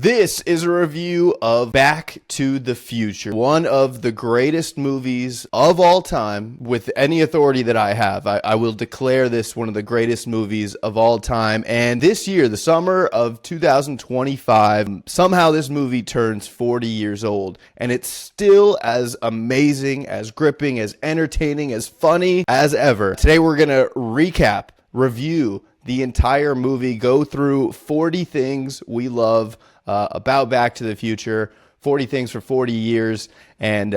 This is a review of Back to the Future, one of the greatest movies of all time. With any authority that I have, I will declare this one of the greatest movies of all time. And this year, the summer of 2025, somehow this movie turns 40 years old. And it's still as amazing, as gripping, as entertaining, as funny as ever. Today we're going to recap, review the entire movie, go through 40 things we love about Back to the Future, 40 things for 40 years, and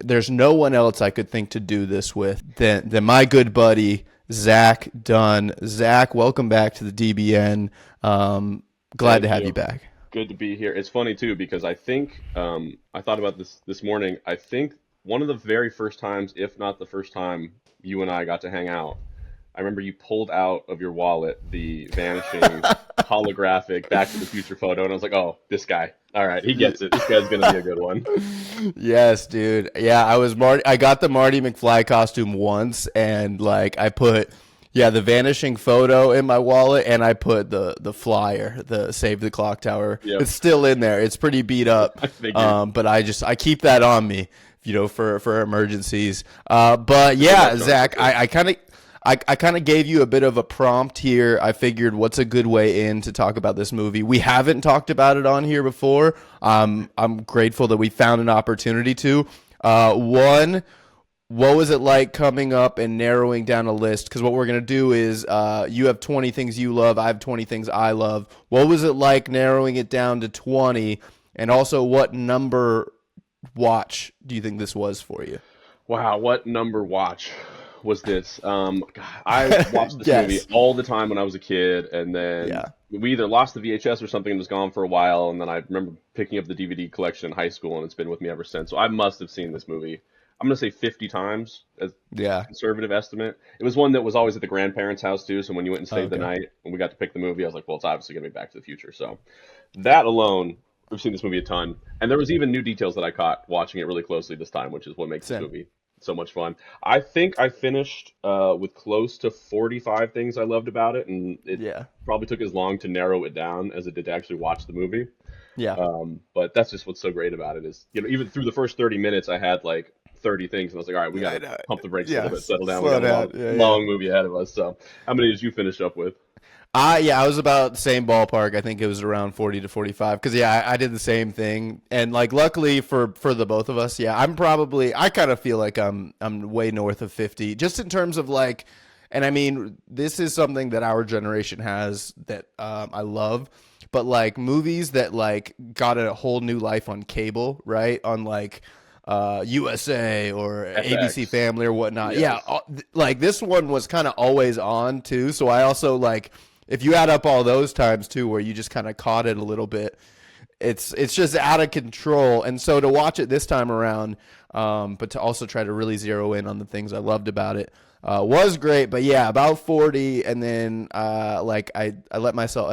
there's no one else I could think to do this with than my good buddy, Zac Dunn. Zac, welcome back to the DBN. Glad to have you back. Good to be here. It's funny, too, because I think, I thought about this morning, I think one of the very first times, if not the first time, you and I got to hang out, I remember you pulled out of your wallet the vanishing holographic Back to the Future photo, and I was like, oh, this guy. All right, he gets it. This guy's going to be a good one. Yes, dude. Yeah, I got the Marty McFly costume once, and I put the vanishing photo in my wallet, and I put the flyer, the Save the Clock Tower. Yep. It's still in there. It's pretty beat up. But I keep that on me, for emergencies. But yeah, Zac, I kind of gave you a bit of a prompt here. I figured what's a good way in to talk about this movie. We haven't talked about it on here before. I'm grateful that we found an opportunity to. One, what was it like coming up and narrowing down a list? Because what we're going to do is you have 20 things you love. I have 20 things I love. What was it like narrowing it down to 20? And also, what number watch do you think this was for you? Wow, what number watch was this? I watched this movie all the time when I was a kid, and then we either lost the VHS or something and was gone for a while, and then I remember picking up the DVD collection in high school, and it's been with me ever since. So I must have seen this movie, I'm going to say 50 times as a conservative estimate. It was one that was always at the grandparents' house, too, so when you went and stayed the night, and we got to pick the movie, I was like, well, it's obviously going to be Back to the Future. So that alone, we've seen this movie a ton, and there was even new details that I caught watching it really closely this time, which is what makes this movie so much fun. I think I finished with close to 45 things I loved about it, and it probably took as long to narrow it down as it did to actually watch the movie. But that's just what's so great about it is, even through the first 30 minutes, I had 30 things, and I was like, all right, we got to pump the brakes a little bit, settle down. We got a long movie ahead of us. So how many did you finish up with? I was about the same ballpark. I think it was around 40 to 45. Because, I did the same thing. And, luckily for the both of us, I kind of feel like I'm way north of 50. Just in terms of, and I mean, this is something that our generation has that I love. But, movies that, got a whole new life on cable, right? On, USA or FX. ABC Family or whatnot. Yes. This one was kind of always on, too. So I also, if you add up all those times too, where you just kind of caught it a little bit, it's just out of control. And so to watch it this time around, but to also try to really zero in on the things I loved about it, was great. But about 40, and then I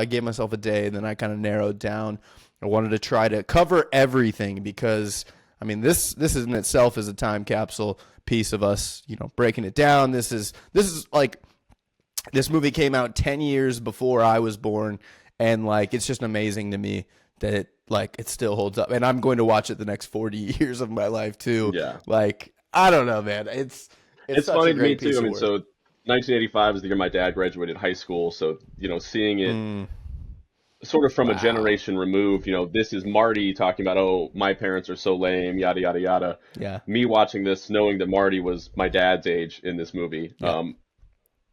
gave myself a day, and then I kind of narrowed down. I wanted to try to cover everything because I mean this in itself is a time capsule piece of us, breaking it down. This is this movie came out 10 years before I was born, and it's just amazing to me that it still holds up. And I'm going to watch it the next 40 years of my life too. Yeah. I don't know, man. It's funny to me too. I mean, so 1985 is the year my dad graduated high school, so seeing it sort of from a generation removed, this is Marty talking about, oh, my parents are so lame, yada yada yada. Yeah. Me watching this, knowing that Marty was my dad's age in this movie. Yeah.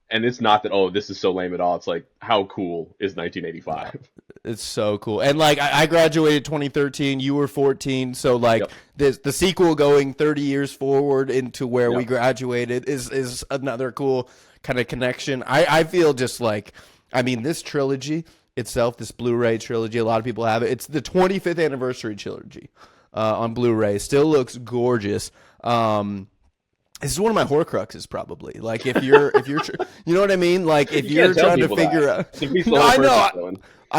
And it's not that, oh, this is so lame at all. It's how cool is 1985? It's so cool. And, I graduated 2013. You were 14. So, the sequel going 30 years forward into where we graduated is another cool kind of connection. I feel just this trilogy itself, this Blu-ray trilogy, a lot of people have it. It's the 25th anniversary trilogy on Blu-ray. Still looks gorgeous. This is one of my Horcruxes, probably. If you're, you know what I mean? If you're trying to figure out,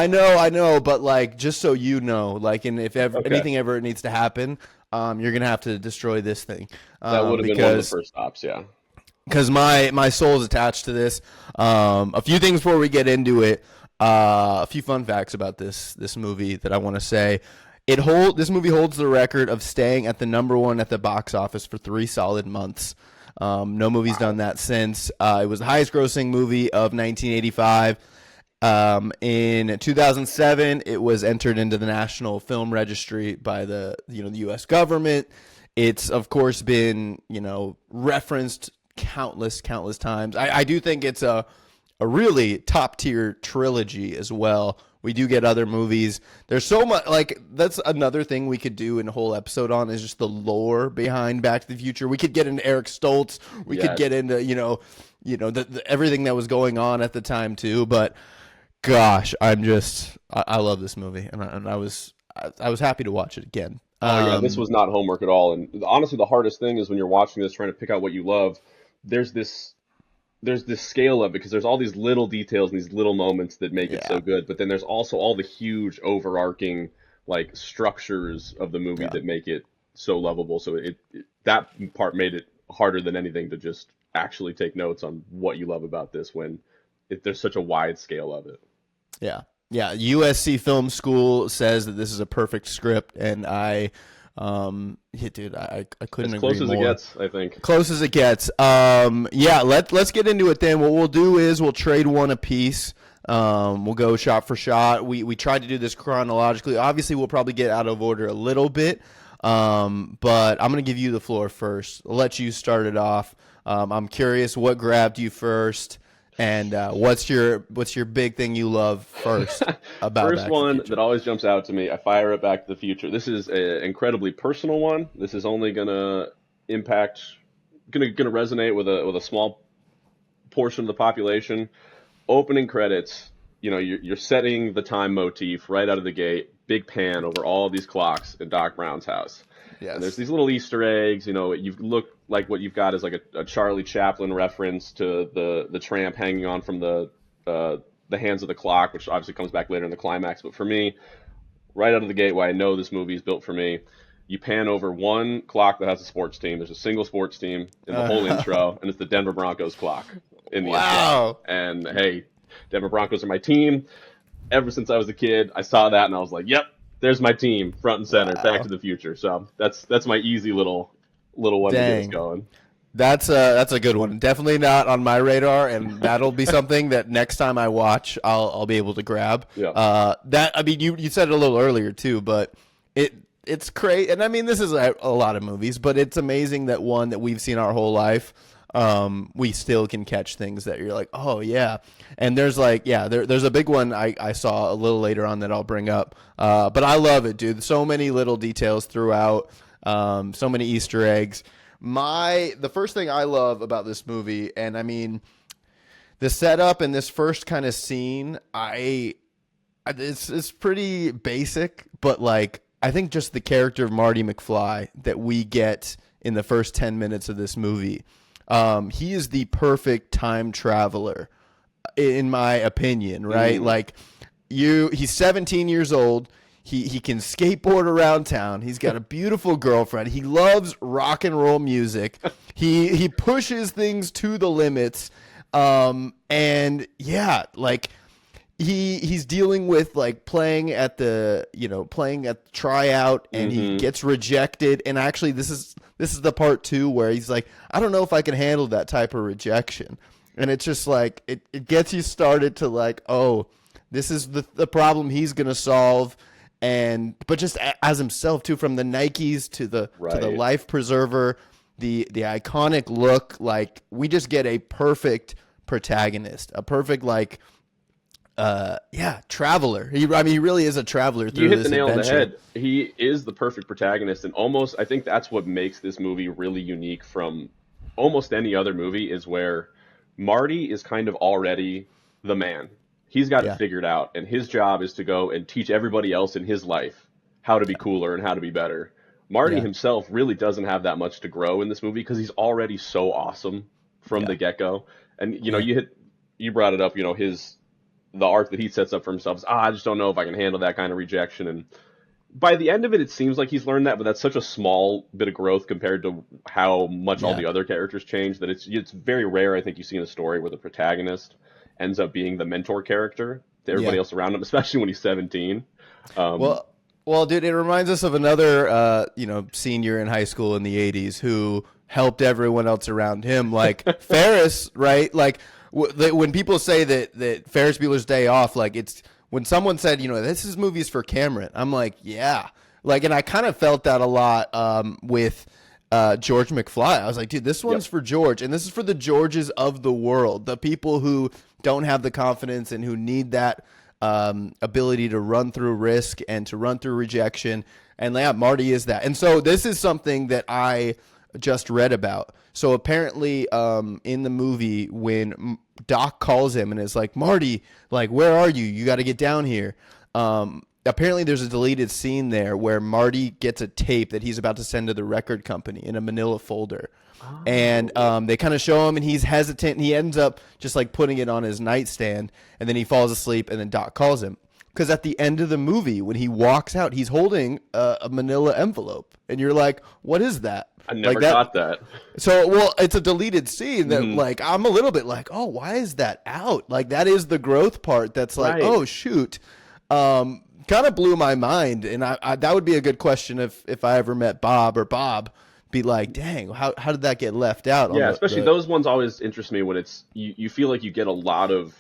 no, I know, but just so you know, and if anything ever needs to happen, you're gonna have to destroy this thing. That would have been one of the first stops, because my soul is attached to this. A few things before we get into it. A few fun facts about this movie that I want to say. This movie holds the record of staying at the number one at the box office for 3 solid months. No movie's done that since. It was the highest grossing movie of 1985. In 2007, it was entered into the National Film Registry by the U.S. government. It's of course been referenced countless times. I do think it's a really top tier trilogy as well. We do get other movies. There's so much, like, that's another thing we could do in a whole episode on, is just the lore behind Back to the Future. We could get into Eric Stoltz. We could get into everything that was going on at the time too. But gosh, I love this movie, and I was happy to watch it again. This was not homework at all. And honestly, the hardest thing is when you're watching this, trying to pick out what you love. There's this scale of it, because there's all these little details and these little moments that make it so good. But then there's also all the huge overarching like structures of the movie that make it so lovable. So that part made it harder than anything to just actually take notes on what you love about this when there's such a wide scale of it. Yeah. USC Film School says that this is a perfect script, and I couldn't agree more. As close as it gets, I think. Close as it gets. Let's get into it then. What we'll do is we'll trade one apiece. We'll go shot for shot. We tried to do this chronologically. Obviously, we'll probably get out of order a little bit, but I'm going to give you the floor first. I'll let you start it off. I'm curious what grabbed you first. And what's your big thing you love first about First one that always jumps out to me, I fire it Back to the Future. This is an incredibly personal one. This is only gonna resonate with a small portion of the population. Opening credits, you're setting the time motif right out of the gate. Big pan over all of these clocks in Doc Brown's house. Yes. And there's these little Easter eggs. You look like what you've got is like a Charlie Chaplin reference to the tramp hanging on from the hands of the clock, which obviously comes back later in the climax. But for me, right out of the gate, why I know this movie is built for me, you pan over one clock that has a sports team. There's a single sports team in the whole intro, and it's the Denver Broncos clock in the intro. And hey, Denver Broncos are my team. Ever since I was a kid, I saw that and I was like, yep. There's my team, front and center, Back to the Future. So that's my easy little one to get us going. That's a good one. Definitely not on my radar, and that'll be something that next time I watch, I'll be able to grab. Yeah. You said it a little earlier too, but it's crazy. And I mean, this is a lot of movies, but it's amazing that one that we've seen our whole life, we still can catch things that you're like, oh yeah. And there's there's a big one I saw a little later on that I'll bring up. But I love it, dude. So many little details throughout, so many Easter eggs. The first thing I love about this movie, and I mean, the setup in this first kind of scene, it's pretty basic, but like, I think just the character of Marty McFly that we get in the first 10 minutes of this movie, he is the perfect time traveler, in my opinion, right? Mm-hmm. Like, he's 17 years old. He can skateboard around town. He's got a beautiful girlfriend. He loves rock and roll music. He pushes things to the limits. And yeah, like he's dealing with like playing at the tryout, and he gets rejected. And actually this is the part too where he's like, I don't know if I can handle that type of rejection. And it's just like, it gets you started to like, oh, this is the problem he's going to solve. But just as himself too, from the Nikes to the life preserver, the iconic look, like we just get a perfect protagonist, a perfect traveler. He really is a traveler through this adventure. You hit the nail on the head. He is the perfect protagonist, and almost I think that's what makes this movie really unique from almost any other movie, is where Marty is kind of already the man. He's got it figured out, and his job is to go and teach everybody else in his life how to be cooler and how to be better. Marty himself really doesn't have that much to grow in this movie because he's already so awesome from the get-go. And, you brought it up, the arc that he sets up for himself is, I just don't know if I can handle that kind of rejection. And by the end of it seems like he's learned that, but that's such a small bit of growth compared to how much all the other characters change that it's very rare, I think, you see in a story where the protagonist ends up being the mentor character. everybody else around him, especially when he's 17. Well, dude, it reminds us of another, senior in high school in the 80s who helped everyone else around him, like Ferris, right? Like when people say that Ferris Bueller's Day Off, like it's when someone said, this is movies for Cameron. I'm like, yeah, like, and I kind of felt that a lot with George McFly. I was like, dude, this one's for George, and this is for the Georges of the world, the people who don't have the confidence and who need that ability to run through risk and to run through rejection. And yeah, Marty is that. And so this is something that I just read about. So apparently in the movie, when Doc calls him and is like, Marty, like, where are you? You got to get down here. Apparently there's a deleted scene there where Marty gets a tape that he's about to send to the record company in a manila folder. Oh. And they kind of show him, and he's hesitant, and he ends up just like putting it on his nightstand, and then he falls asleep, and then Doc calls him. Because at the end of the movie, when he walks out, he's holding a manila envelope, and you're like, what is that? I never got that. So, well, it's a deleted scene that, like, I'm a little bit like, oh, why is that out? Like, that is the growth part that's like, oh, shoot. Kind of blew my mind, and I that would be a good question if I ever met Bob, or Bob be like, dang, how did that get left out? Yeah, especially those ones always interest me when it's you feel like you get a lot of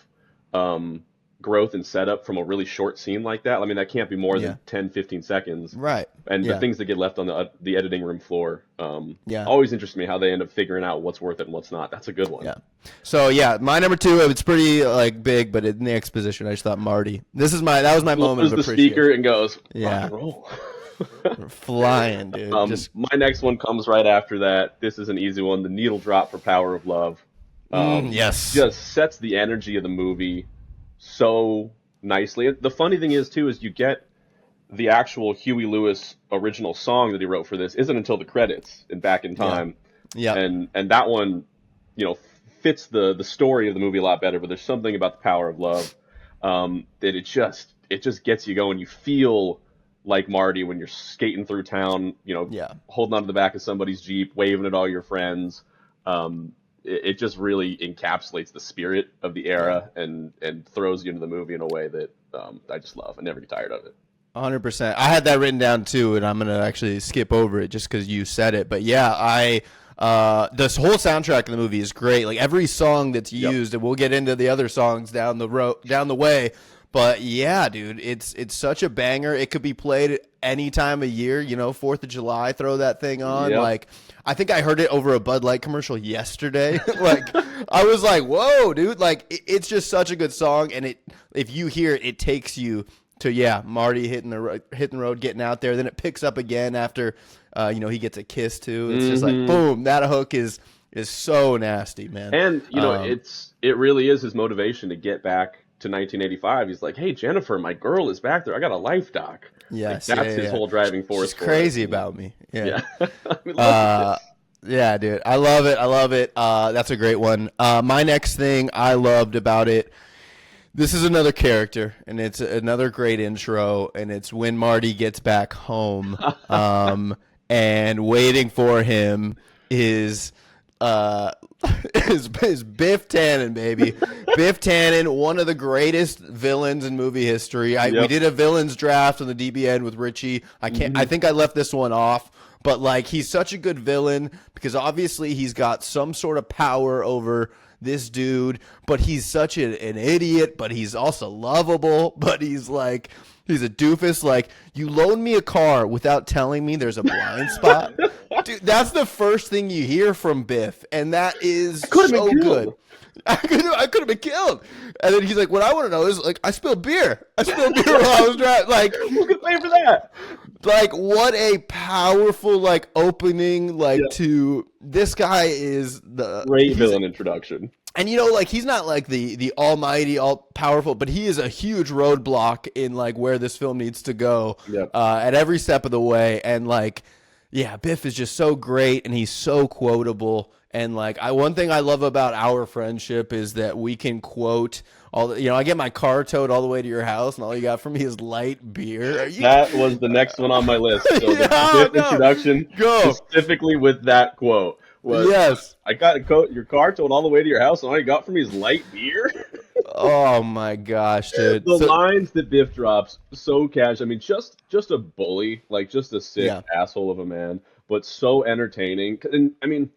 growth and setup from a really short scene like that. I mean, that can't be more than 10, 15 seconds. Right. And the things that get left on the editing room floor always interest me how they end up figuring out what's worth it and what's not. That's a good one. Yeah. So, yeah, my number 2, it's pretty, like, big, but in the exposition, I just thought Marty. That was my moment of appreciation. The speaker and goes, rock and roll. Flying, dude. My next one comes right after that. This is an easy one. The needle drop for Power of Love. Yes. Just sets the energy of the movie so nicely. The funny thing is, too, is you get the actual Huey Lewis original song that he wrote for this isn't until the credits in Back in Time. Yeah. And that one, fits the story of the movie a lot better, but there's something about the Power of Love that it just gets you going. You feel like Marty when you're skating through town, holding onto the back of somebody's Jeep, waving at all your friends. It just really encapsulates the spirit of the era and throws you into the movie in a way that I just love. I never get tired of it. 100%. I had that written down too, and I'm gonna actually skip over it just because you said it. But yeah, this whole soundtrack of the movie is great. Like every song that's used, and we'll get into the other songs down the way. But yeah, dude, it's such a banger. It could be played any time of year. 4th of July, throw that thing on. Yep. Like, I think I heard it over a Bud Light commercial yesterday. Like, I was like, whoa, dude. Like, it's just such a good song, and if you hear it, it takes you to Marty hitting the road, getting out there. Then it picks up again after he gets a kiss too. It's just like boom, that hook is so nasty, man. And it really is his motivation to get back to 1985. He's like, hey, Jennifer, my girl is back there. I got a life doc. Yes, like, that's his whole driving force. She's crazy about me. Yeah. Yeah, dude, I love it. That's a great one. My next thing I loved about it. This is another character, and it's another great intro, and it's when Marty gets back home, and waiting for him is Biff Tannen, baby. Biff Tannen, one of the greatest villains in movie history. We did a villains draft on the DBN with Richie. I think I left this one off, but like he's such a good villain because obviously he's got some sort of power over this dude, but he's such an idiot, but he's also lovable, but he's a doofus. Like, you loan me a car without telling me there's a blind spot. Dude, that's the first thing you hear from Biff, and that is so good. I could have been killed. And then he's like, what I want to know is, like, I spilled beer while I was driving. Like, who can pay for that? Like, what a powerful, like, opening, like, to this guy is the great villain introduction. And, like, he's not, like, the almighty, all-powerful, but he is a huge roadblock in, like, where this film needs to go at every step of the way. And, like, yeah, Biff is just so great, and he's so quotable. And, like, one thing I love about our friendship is that we can quote all the, I get my car towed all the way to your house, and all you got for me is light beer. That was the next one on my list. So the Biff introduction, specifically with that quote, was, I got your car towed all the way to your house, and all you got for me is light beer? Oh my gosh, dude. The lines that Biff drops, so cash. I mean, just a bully, like just a sick asshole of a man, but so entertaining. And I mean,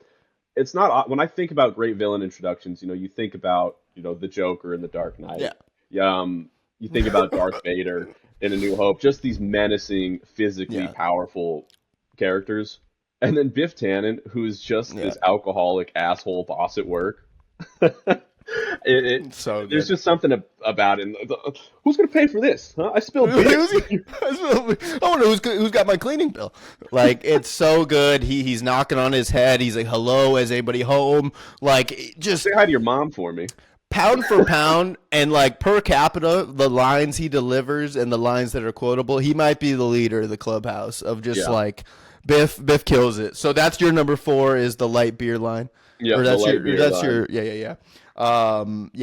it's not when I think about great villain introductions, you think about, the Joker in The Dark Knight. Yeah. You think about Darth Vader in A New Hope, just these menacing, physically powerful characters. And then Biff Tannen, who's just this alcoholic asshole boss at work. So there's just something about it. Who's going to pay for this? Huh? I spilled beer. I wonder who's got my cleaning bill. Like, it's so good. He's knocking on his head. He's like, hello, is anybody home? Like, just say hi to your mom for me. Pound for pound, and like per capita, the lines he delivers and the lines that are quotable, he might be the leader of the clubhouse of just like Biff kills it. So that's your number 4 is the light beer line. Yeah,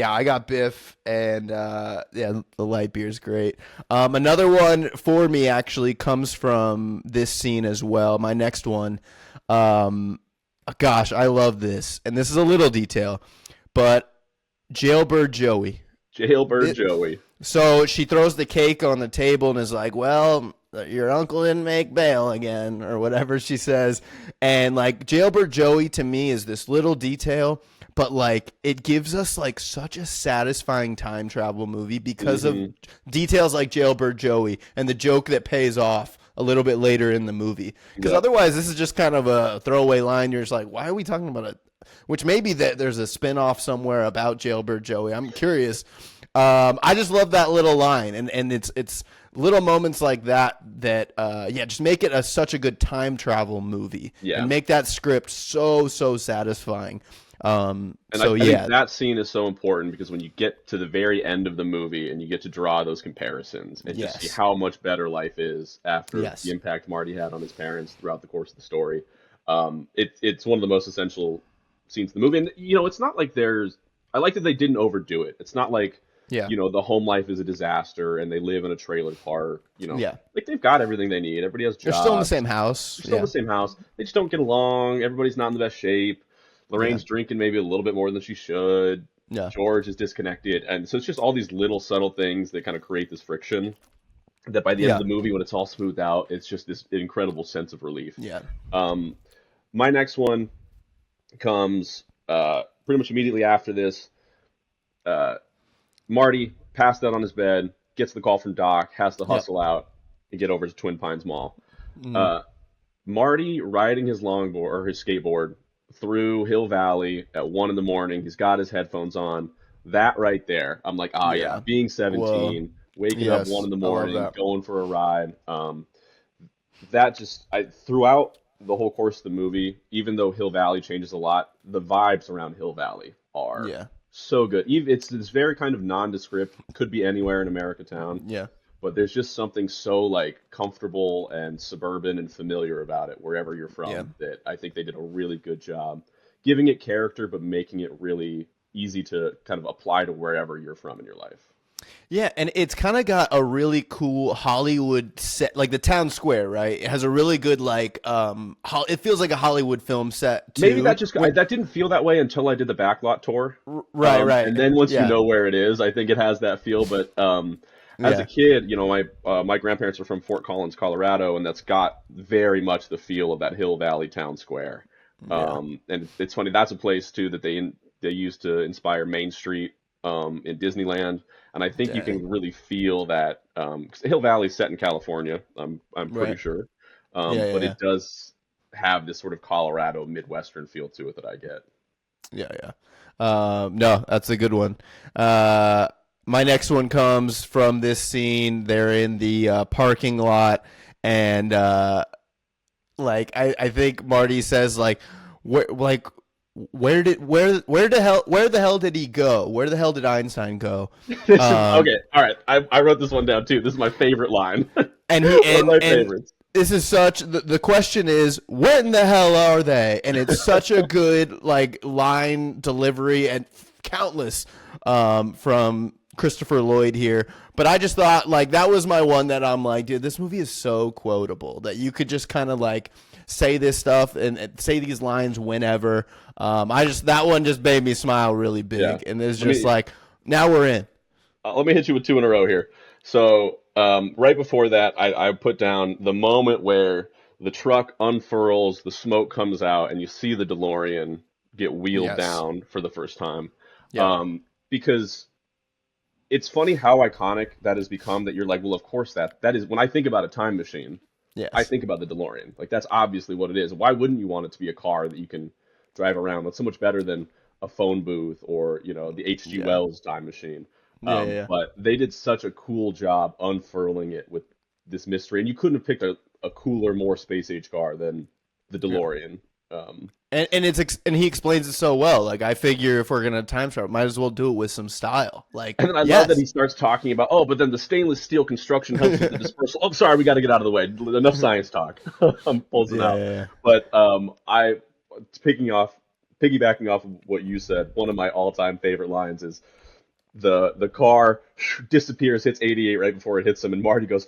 I got Biff, and the light beer is great. Another one for me actually comes from this scene as well. My next one, gosh, I love this, and this is a little detail, but Jailbird Joey. Joey. So she throws the cake on the table and is like, well, your uncle didn't make bail again, or whatever she says. And like Jailbird Joey to me is this little detail, but like it gives us like such a satisfying time travel movie because of details like Jailbird Joey and the joke that pays off a little bit later in the movie. Because otherwise this is just kind of a throwaway line. You're just like, why are we talking about it? Which maybe that there's a spin-off somewhere about Jailbird Joey. I'm curious. I just love that little line, and it's little moments like that just make it such a good time travel movie, and make that script so satisfying. I think that scene is so important because when you get to the very end of the movie and you get to draw those comparisons and just see how much better life is after the impact Marty had on his parents throughout the course of the story, it's one of the most essential scenes of the movie. And it's not like I like that they didn't overdo it. It's not like the home life is a disaster and they live in a trailer park. Like they've got everything they need. Everybody has jobs. They're still in the same house. They're still in the same house. They just don't get along. Everybody's not in the best shape. Lorraine's drinking maybe a little bit more than she should. Yeah. George is disconnected. And so it's just all these little subtle things that kind of create this friction that by the end of the movie, when it's all smoothed out, it's just this incredible sense of relief. Yeah. My next one comes pretty much immediately after this. Marty passed out on his bed, gets the call from Doc, has to hustle out and get over to Twin Pines Mall. Marty riding his longboard or his skateboard through Hill Valley at 1 a.m. He's got his headphones on. That right there, I'm like, being 17, waking up 1 a.m, going for a ride. Throughout the whole course of the movie, even though Hill Valley changes a lot, the vibes around Hill Valley are so good. It's very kind of nondescript, could be anywhere in America town. Yeah. But there's just something so like comfortable and suburban and familiar about it wherever you're from that I think they did a really good job giving it character, but making it really easy to kind of apply to wherever you're from in your life. Yeah, and it's kind of got a really cool Hollywood set, like the town square, right? It has a really good like it feels like a Hollywood film set too. Maybe that didn't feel that way until I did the backlot tour. Right. And then once you know where it is, I think it has that feel, but as a kid, my grandparents are from Fort Collins, Colorado, and that's got very much the feel of that Hill Valley town square. And it's funny, that's a place too that they used to inspire Main Street in Disneyland, and I think you can really feel that. 'Cause Hill Valley's set in California, I'm pretty sure, but it does have this sort of Colorado Midwestern feel to it that I get. No, that's a good one. My next one comes from this scene. They're in the parking lot, and I think Marty says where the hell did he go? Where the hell did Einstein go? Okay, all right. I wrote this one down too. This is my favorite line. And this is such the question is, when the hell are they? And it's such a good line delivery and countless from Christopher Lloyd here. But I just thought that was my one that I'm like, dude, this movie is so quotable that you could just kind of say this stuff and say these lines whenever. That one just made me smile really big. And it's just Now we're in. Let me hit you with two in a row here. So right before that, I put down the moment where the truck unfurls, the smoke comes out, and you see the DeLorean get wheeled Yes. down for the first time. Yep. Because it's funny how iconic that has become. That you're like, well, of course that is when I think about a time machine, I Yes. think about the DeLorean. Like that's obviously what it is. Why wouldn't you want it to be a car that you can drive around? That's so much better than a phone booth or the H.G. Yeah. Wells time machine. Yeah. Yeah. But they did such a cool job unfurling it with this mystery, and you couldn't have picked a cooler, more space age car than the Yeah. DeLorean. Um, And he explains it so well. Like I figure if we're gonna time travel, might as well do it with some style. Like and then I love that he starts talking about, but then the stainless steel construction helps with the dispersal. Oh, sorry, we got to get out of the way. Enough science talk. Pulls it out. Yeah. But piggybacking off of what you said, one of my all-time favorite lines is the car disappears, hits 88 right before it hits him, and Marty goes,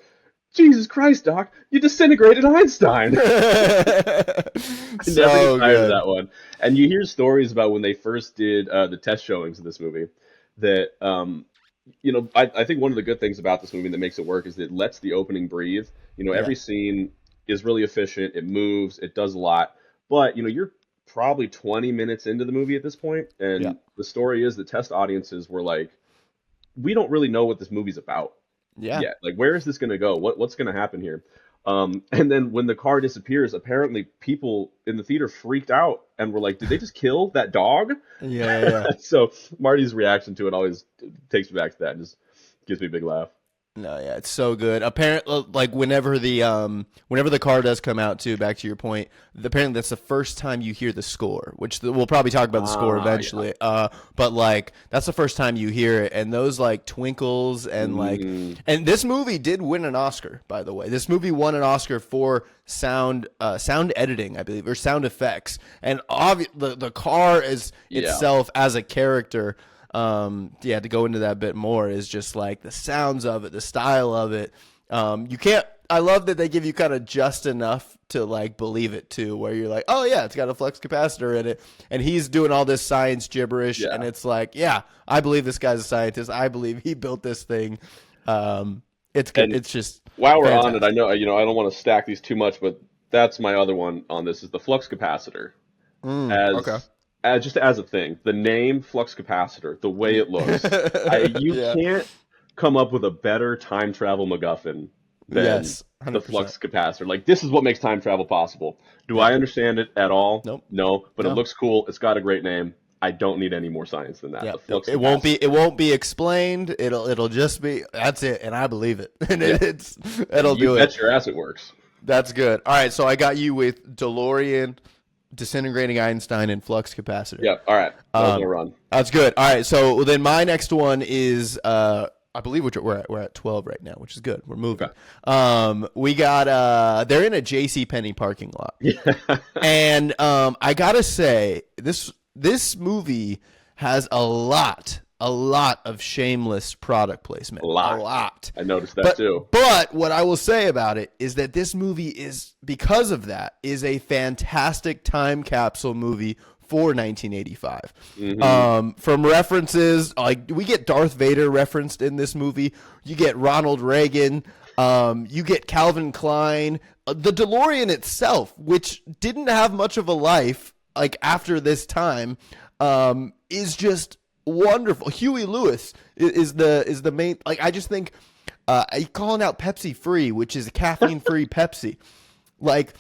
"Jesus Christ, Doc, you disintegrated Einstein." So Never get tired of good. that one. And you hear stories about when they first did the test showings of this movie that I think one of the good things about this movie that makes it work is that it lets the opening breathe. Yeah. Every scene is really efficient. It moves. It does a lot. But you're probably 20 minutes into the movie at this point, Yeah. and the story is the test audiences were like, we don't really know what this movie's about Yeah. yet. Like, where is this going to go? What's going to happen here? And then when the car disappears, apparently people in the theater freaked out and were like, did they just kill that dog? Yeah. So Marty's reaction to it always takes me back to that and just gives me a big laugh. No, yeah, it's so good. Apparently, like whenever the car does come out, too. Back to your point, apparently that's the first time you hear the score, which we'll probably talk about the score eventually. Yeah. But like that's the first time you hear it, and those like twinkles and and this movie did win an Oscar, by the way. This movie won an Oscar for sound editing, I believe, or sound effects, and the car is itself as a character. To go into that bit more is just like the sounds of it, the style of it. I love that they give you kind of just enough to like believe it too, where you're like, oh yeah, it's got a flux capacitor in it, and he's doing all this science gibberish, and it's like, yeah, I believe this guy's a scientist. I believe he built this thing. It's good. And it's just while we're fantastic. on it, I know I don't want to stack these too much, but that's my other one on this is the flux capacitor. Okay. Just as a thing, the name Flux Capacitor, the way it looks, you can't come up with a better time travel MacGuffin than the Flux Capacitor. Like, this is what makes time travel possible. Do I understand it at all? Nope. No, but it looks cool. It's got a great name. I don't need any more science than that. Yeah. The Flux It won't be explained. It'll just be that's it, and I believe it. And it'll do it. Bet your ass it works. That's good. All right, so I got you with DeLorean, disintegrating Einstein, and flux capacitor. Yep. All right. That was my run. That's good. All right, so then my next one is I believe we're at 12 right now, which is good. We're moving. Okay. We got they're in a JCPenney parking lot. And I gotta say this movie has a lot of shameless product placement. A lot. I noticed that too. But what I will say about it is that this movie is, because of that, is a fantastic time capsule movie for 1985. From references, like we get Darth Vader referenced in this movie. You get Ronald Reagan. You get Calvin Klein. The DeLorean itself, which didn't have much of a life like after this time, is just wonderful. Huey Lewis is the main. Like I just think calling out Pepsi Free, which is a caffeine-free Pepsi, like.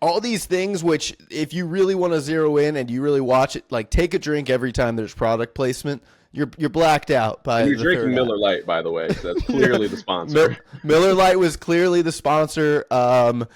All these things, which if you really want to zero in and you really watch it, like take a drink every time there's product placement, you're blacked out by. And you're drinking Miller Lite, by the way. So that's clearly the sponsor. Miller Lite was clearly the sponsor. And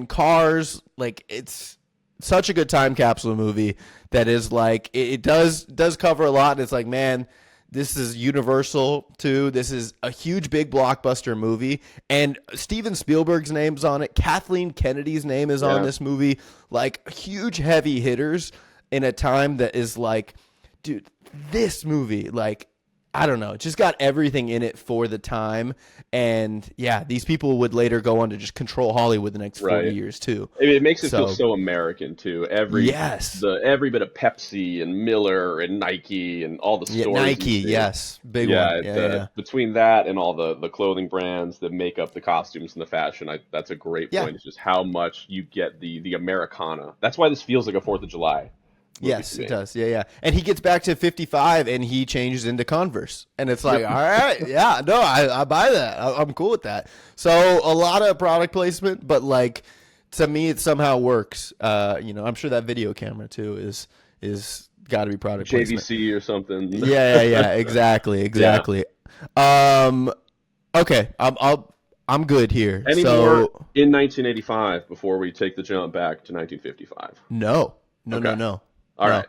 Cars, like it's such a good time capsule movie that is like it does cover a lot. And it's like, man, this is Universal too. This is a huge, big blockbuster movie, and Steven Spielberg's name's on it. Kathleen Kennedy's name is on this movie. Like huge, heavy hitters in a time that is like, dude, this movie, like I don't know, just got everything in it for the time. And yeah, these people would later go on to just control Hollywood the next 40 years too. It makes it feel so American too. Every bit of Pepsi and Miller and Nike and all the stores. Nike, big one. Yeah. Between that and all the clothing brands that make up the costumes and the fashion, that's a great point. It's just how much you get the Americana. That's why this feels like a 4th of July. Yes, it does. Yeah. And he gets back to 55 and he changes into Converse. And it's like, all right, I buy that. I'm cool with that. So a lot of product placement, but like to me, it somehow works. I'm sure that video camera too is got to be product placement. JVC or something. Yeah. Exactly. Okay. I'm good here. Any more in 1985 before we take the jump back to 1955? No. All right.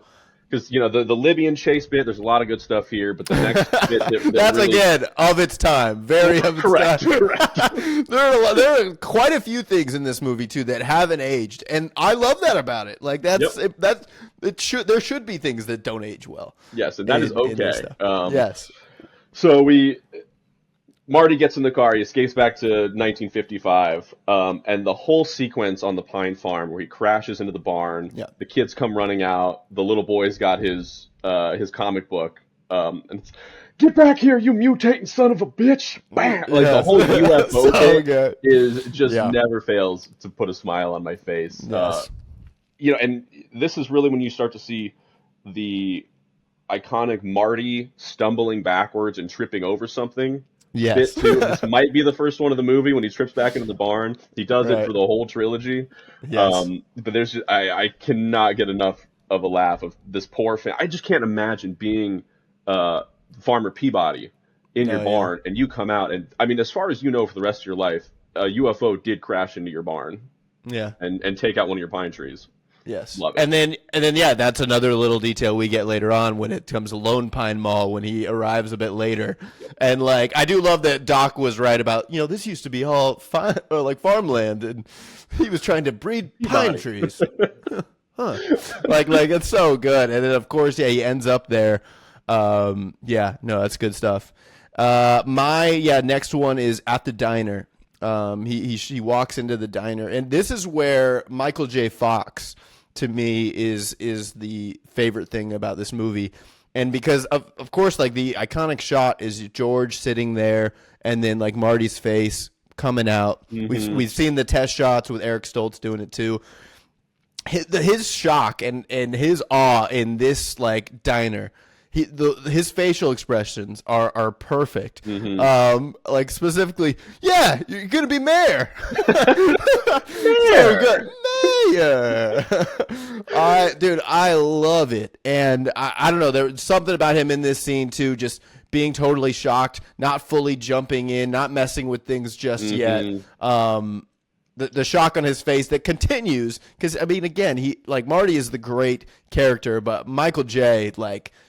Because, the Libyan chase bit, there's a lot of good stuff here, but the next bit... That's, really... again, of its time. Very of its correct, time. Correct. There are quite a few things in this movie, too, that haven't aged. And I love that about it. Like, there should be things that don't age well. Yes, and that is okay. Yes. So Marty gets in the car, he escapes back to 1955, and the whole sequence on the Pine Farm where he crashes into the barn, the kids come running out, the little boy's got his comic book, and it's, "Get back here, you mutating son of a bitch!" Bam! Like the whole UFO thing is just never fails to put a smile on my face. Yes. And this is really when you start to see the iconic Marty stumbling backwards and tripping over something. Yes. Bit too. This might be the first one of the movie when he trips back into the barn. He does it for the whole trilogy. Yes. But there's just, I cannot get enough of a laugh of this poor family. I just can't imagine being Farmer Peabody in your barn and you come out and, I mean, as far as you know for the rest of your life, a UFO did crash into your barn. Yeah. And take out one of your pine trees. Yes. Love it. And then that's another little detail we get later on when it comes to Lone Pine Mall when he arrives a bit later. And like I do love that Doc was right about, this used to be all farmland and he was trying to breed pine trees. Huh. Like it's so good. And then of course, he ends up there. That's good stuff. My next one is at the diner. He walks into the diner and this is where Michael J. Fox to me is the favorite thing about this movie. And because of course, like the iconic shot is George sitting there and then like Marty's face coming out. Mm-hmm. We've seen the test shots with Eric Stoltz doing it too. His shock and his awe in this like diner. His facial expressions are perfect. Mm-hmm. Like specifically, you're gonna be mayor. Mayor. So good. Mayor. Dude, I love it. And I don't know, there's something about him in this scene too, just being totally shocked, not fully jumping in, not messing with things just yet. The shock on his face that continues because I mean again Marty is the great character but Michael J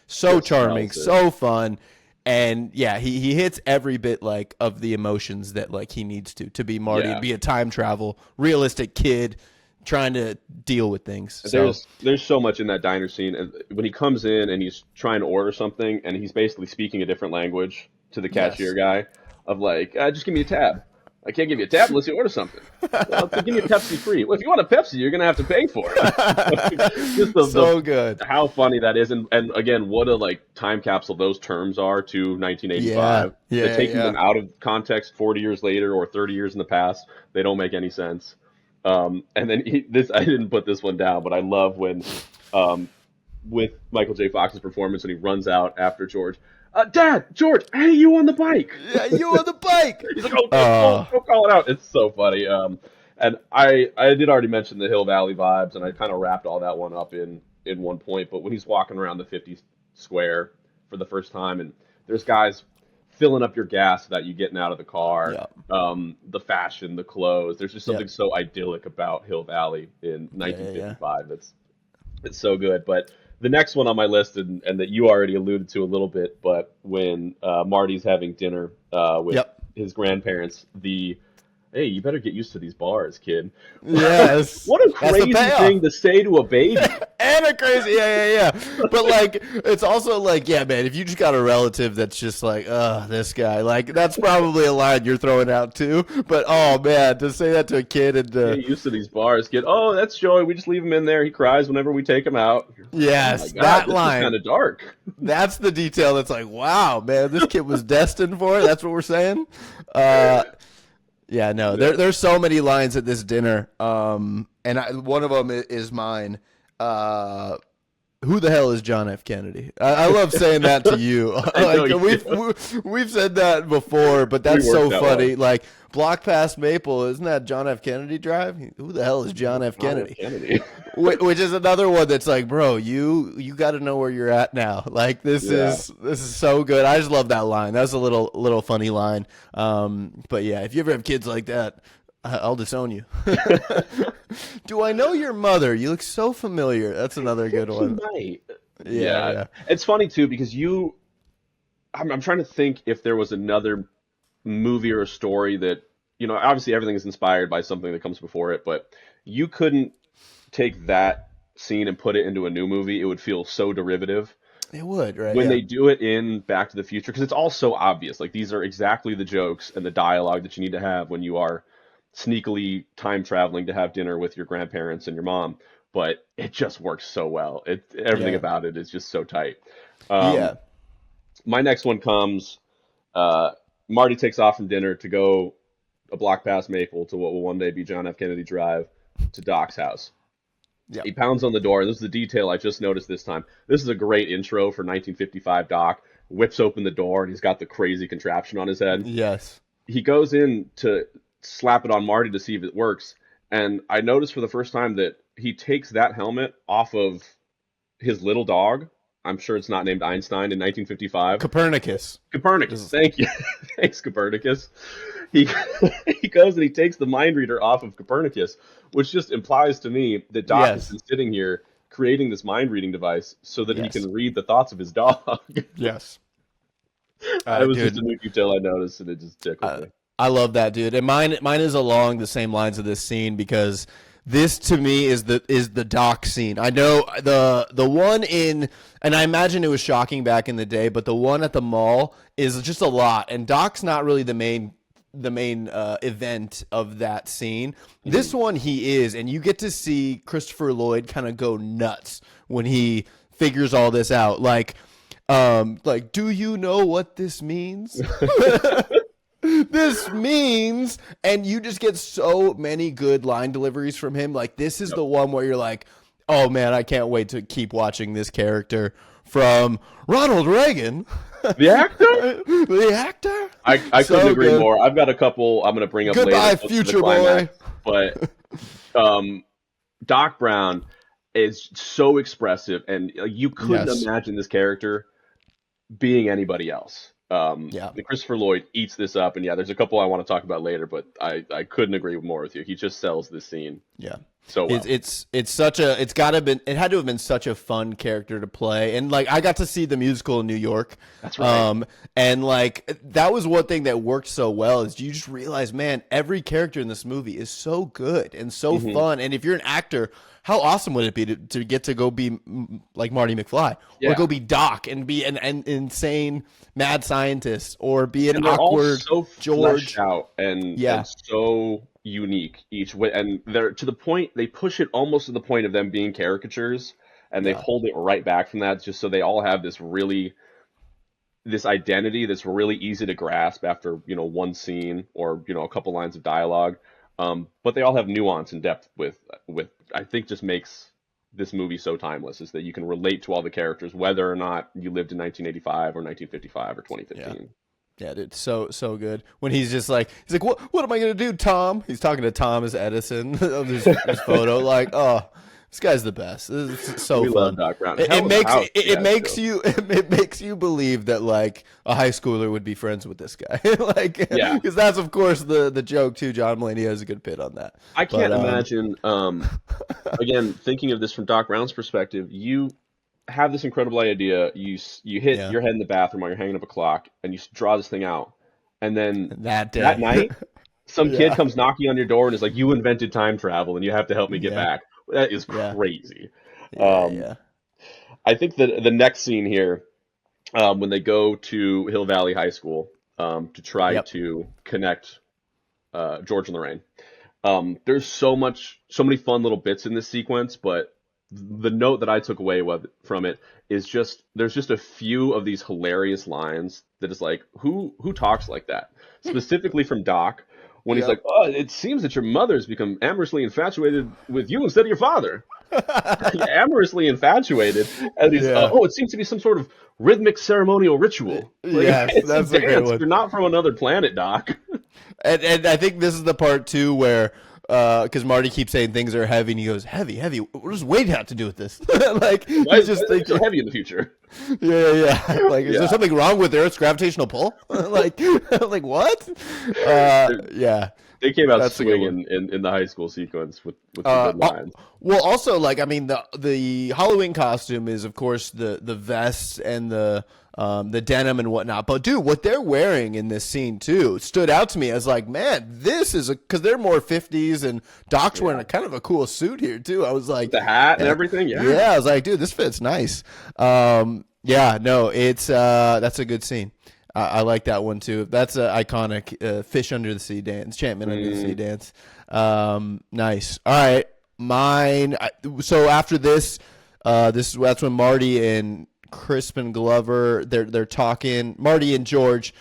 so charming, so fun, and he hits every bit of the emotions that he needs to be Marty and be a time travel realistic kid trying to deal with things. There's so much in that diner scene, and when he comes in and he's trying to order something and he's basically speaking a different language to the cashier guy of just give me a tab. I can't give you a tab unless you order something. Well, give me a Pepsi free. Well, if you want a Pepsi, you're going to have to pay for it. So good. How funny that is. And again, what a time capsule those terms are to 1985. Taking them out of context 40 years later or 30 years in the past, they don't make any sense. And then I didn't put this one down, but I love when with Michael J. Fox's performance when he runs out after George. Dad, George, hey, you on the bike? Yeah, you on the bike. He's like, don't call it out. It's so funny. And I did already mention the Hill Valley vibes, and I kind of wrapped all that one up in one point. But when he's walking around the 50 square for the first time, and there's guys filling up your gas without you getting out of the car, the fashion, the clothes. There's just something so idyllic about Hill Valley in 1955. It's so good. But the next one on my list, and that you already alluded to a little bit, but when Marty's having dinner with his grandparents, Hey, you better get used to these bars, kid. Yes, What a that's the crazy payoff. thing to say to a baby. And a crazy, yeah. But like, it's also like, yeah, man, if you just got a relative that's just like, this guy, like, that's probably a line you're throwing out too. But oh man, to say that to a kid and Get used to these bars, kid. Oh, that's Joey. We just leave him in there. He cries whenever we take him out. yes, Oh my God, that this line, is kind of dark. that's the detail that's like, wow, man, this kid was destined for it. That's what we're saying. Yeah, no, there's so many lines at this dinner. And one of them is mine. Who the hell is John F. Kennedy? I love saying that to you. Like we've said that before, but that's so funny. One. Like block past Maple, isn't that John F. Kennedy Drive? Who the hell is John F. Kennedy? Which is another one that's like, bro, you got to know where you're at now. Like this is so good. I just love that line. That's a little funny line. But yeah, if you ever have kids like that, I'll disown you. Do I know your mother? You look so familiar. That's another good one. Yeah. It's funny too because I'm trying to think if there was another movie or a story that, obviously everything is inspired by something that comes before it, but you couldn't take that scene and put it into a new movie. It would feel so derivative. It would, right? When they do it in Back to the Future, because it's all so obvious. Like these are exactly the jokes and the dialogue that you need to have when you are sneakily time traveling to have dinner with your grandparents and your mom, but it just works so well. Everything about it is just so tight. My next one comes. Marty takes off from dinner to go a block past Maple to what will one day be John F. Kennedy Drive to Doc's house. Yeah. He pounds on the door. This is the detail I just noticed this time. This is a great intro for 1955 Doc. Whips open the door and he's got the crazy contraption on his head. Yes. He goes in to slap it on Marty to see if it works, and I noticed for the first time that he takes that helmet off of his little dog. I'm sure it's not named Einstein in 1955. Copernicus. Thank you. Thanks, Copernicus. He goes and he takes the mind reader off of Copernicus, which just implies to me that Doc has been sitting here creating this mind reading device so that he can read the thoughts of his dog. Yes. That was just a new detail I noticed, and it just tickled me. I love that, dude. And mine is along the same lines of this scene because this to me is the Doc scene. I know the one in, and I imagine it was shocking back in the day, but the one at the mall is just a lot. And Doc's not really the main event of that scene. Mm-hmm. This one he is, and you get to see Christopher Lloyd kind of go nuts when he figures all this out. Like, do you know what this means? This means, and you just get so many good line deliveries from him. Like this is the one where you're like, oh man, I can't wait to keep watching this character from Ronald Reagan. The actor? The actor? I couldn't agree more. I've got a couple I'm going to bring up later. Goodbye, future boy. But Doc Brown is so expressive, and you couldn't imagine this character being anybody else. Christopher Lloyd eats this up, and there's a couple I want to talk about later, but I couldn't agree more with you. He just sells this scene. Yeah. So well. It had to have been such a fun character to play, and like I got to see the musical in New York. That's right. And like that was one thing that worked so well is you just realize, man, every character in this movie is so good and so fun. And if you're an actor, how awesome would it be to get to go be like Marty McFly, or go be Doc and be an insane mad scientist, or be an awkward all so George out and so unique each way, and they're to the point they push it almost to the point of them being caricatures, and they hold it right back from that just so they all have this identity that's really easy to grasp after one scene or a couple lines of dialogue, but they all have nuance and depth with I think just makes this movie so timeless, is that you can relate to all the characters whether or not you lived in 1985 or 1955 or 2015. Yeah, dude, so good. When he's like, what am I gonna do, Tom? He's talking to Thomas Edison of his photo. Like, oh, this guy's the best. It's so we fun. Love Doc Brown. It makes you believe that like a high schooler would be friends with this guy. Because that's of course the joke too. John Mulaney has a good bit on that. I can't imagine. Again, thinking of this from Doc Brown's perspective, you have this incredible idea. You hit your head in the bathroom while you're hanging up a clock, and you draw this thing out, and then that night some kid comes knocking on your door and is like, "You invented time travel, and you have to help me get back." That is crazy. Yeah. I think that the next scene here, when they go to Hill Valley High School to try to connect George and Lorraine. There's so many fun little bits in this sequence, but the note that I took away from it is just there's just a few of these hilarious lines that is like, who talks like that? Specifically from Doc, when he's like, "Oh, it seems that your mother's become amorously infatuated with you instead of your father." Amorously infatuated, and he's it seems to be some sort of rhythmic ceremonial ritual. Like, yes, that's a great one. You're not from another planet, Doc. And I think this is the part too where because Marty keeps saying things are heavy, and he goes, heavy. What does weight have to do with this? Like, he's just thinking heavy in the future. Yeah. Like, is there something wrong with Earth's gravitational pull? like what? Yeah. They came out swinging in the high school sequence with some good lines. Well, also, like, I mean, the Halloween costume is, of course, the vests and the denim and whatnot. But, dude, what they're wearing in this scene, too, stood out to me as, like, man, this is because they're more 50s, and Doc's wearing a kind of a cool suit here, too. I was like... The hat and everything, Yeah, I was like, dude, this fits nice. It's that's a good scene. I like that one too. That's an iconic fish under the sea dance, Chapman under the sea dance. Nice. All right, mine. So after this, that's when Marty and Crispin Glover they're talking. Marty and George.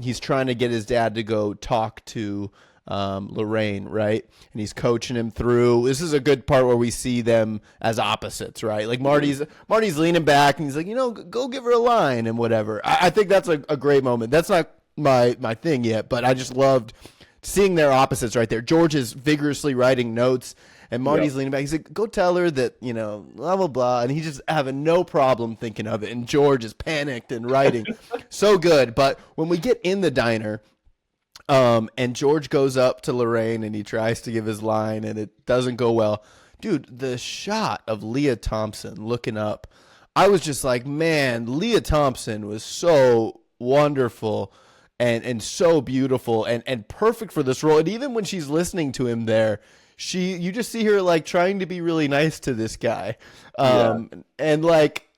He's trying to get his dad to go talk to Lorraine, right? And he's coaching him through. This is a good part where we see them as opposites, right? Like Marty's leaning back and he's like, go give her a line and whatever. I think that's a great moment. That's not my thing yet, but I just loved seeing their opposites right there. George is vigorously writing notes and Marty's leaning back. He's like, go tell her that, blah, blah, blah. And he's just having no problem thinking of it. And George is panicked and writing. So good. But when we get in the diner, and George goes up to Lorraine and he tries to give his line and it doesn't go well. Dude, the shot of Lea Thompson looking up, I was just like, man, Lea Thompson was so wonderful and so beautiful and perfect for this role. And even when she's listening to him there, you just see her like trying to be really nice to this guy. And like,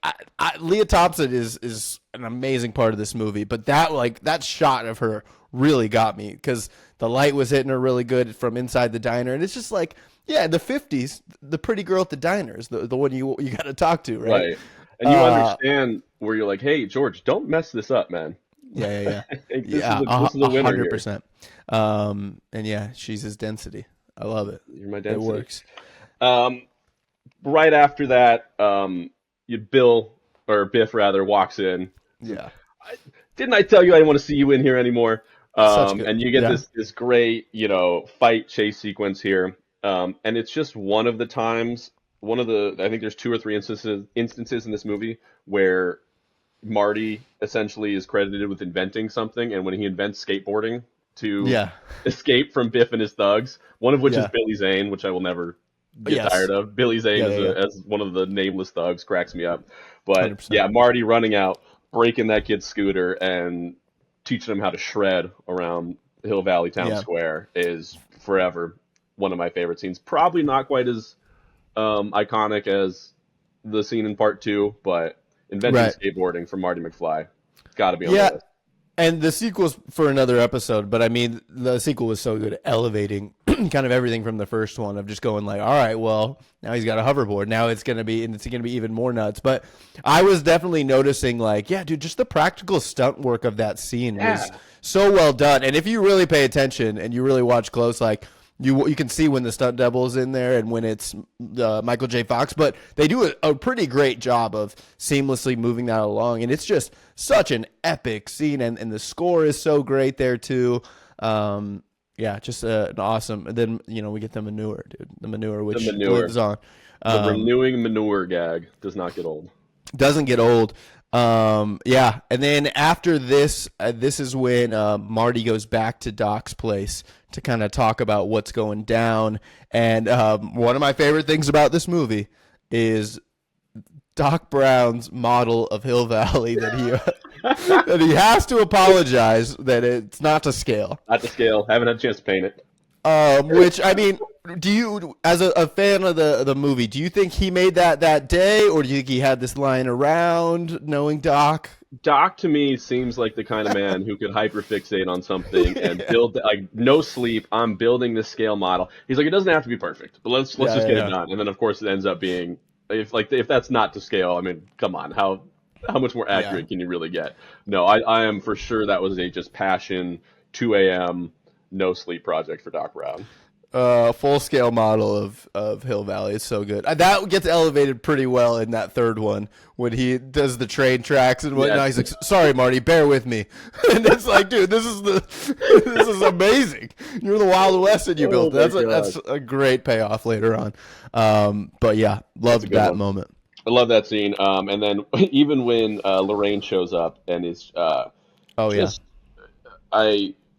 Lea Thompson is an amazing part of this movie, but that shot of her really got me because the light was hitting her really good from inside the diner, and it's just like, the 50s, the pretty girl at the diner is the one you got to talk to, right? And you understand where you're like, hey, George, don't mess this up, man. Yeah. This is the winner 100%. And she's his density. I love it. You're my density. It works. Right after that, Biff walks in. Yeah. Didn't I tell you I didn't want to see you in here anymore? And you get this great, fight chase sequence here. And it's just one of the times, I think there's 2 or 3 instances in this movie where Marty essentially is credited with inventing something. And when he invents skateboarding to escape from Biff and his thugs, one of which is Billy Zane, which I will never get tired of. Billy Zane as one of the nameless thugs cracks me up. But 100%. Marty running out, breaking that kid's scooter and teaching him how to shred around Hill Valley Town Square is forever one of my favorite scenes. Probably not quite as iconic as the scene in part 2, but inventing skateboarding from Marty McFly. Got to be on the list. And the sequel's for another episode, but I mean, the sequel was so good at elevating kind of everything from the first one of just going like, all right, well, now he's got a hoverboard. Now it's going to be even more nuts. But I was definitely noticing like, dude, just the practical stunt work of that scene was so well done. And if you really pay attention and you really watch close, like you can see when the stunt double is in there and when it's Michael J. Fox, but they do a pretty great job of seamlessly moving that along. And it's just such an epic scene. And the score is so great there too. Just an awesome. And then, we get the manure, dude. The manure, which lives on. The renewing manure gag does not get old. Doesn't get old. And then after this, this is when Marty goes back to Doc's place to kind of talk about what's going down. And one of my favorite things about this movie is Doc Brown's model of Hill Valley that And he has to apologize that it's not to scale. Not to scale. Haven't had a chance to paint it. Which, I mean, do you, as a fan of the movie, do you think he made that day, or do you think he had this lying around, knowing Doc? Doc to me seems like the kind of man who could hyperfixate on something and build like no sleep. I'm building this scale model. He's like, it doesn't have to be perfect, but let's just get it done. And then of course it ends up being if that's not to scale. I mean, come on, how much more accurate can you really get? No, I am for sure that was a just passion 2 a.m. no sleep project for Doc Brown. Full scale model of Hill Valley. It's so good. That gets elevated pretty well in that third one when he does the train tracks and whatnot. He's like, "Sorry, Marty, bear with me." And it's like, dude, this is amazing. You're the Wild West and you built. That's a great payoff later on. But yeah, loved that moment. I love that scene. And then even when Lorraine shows up and is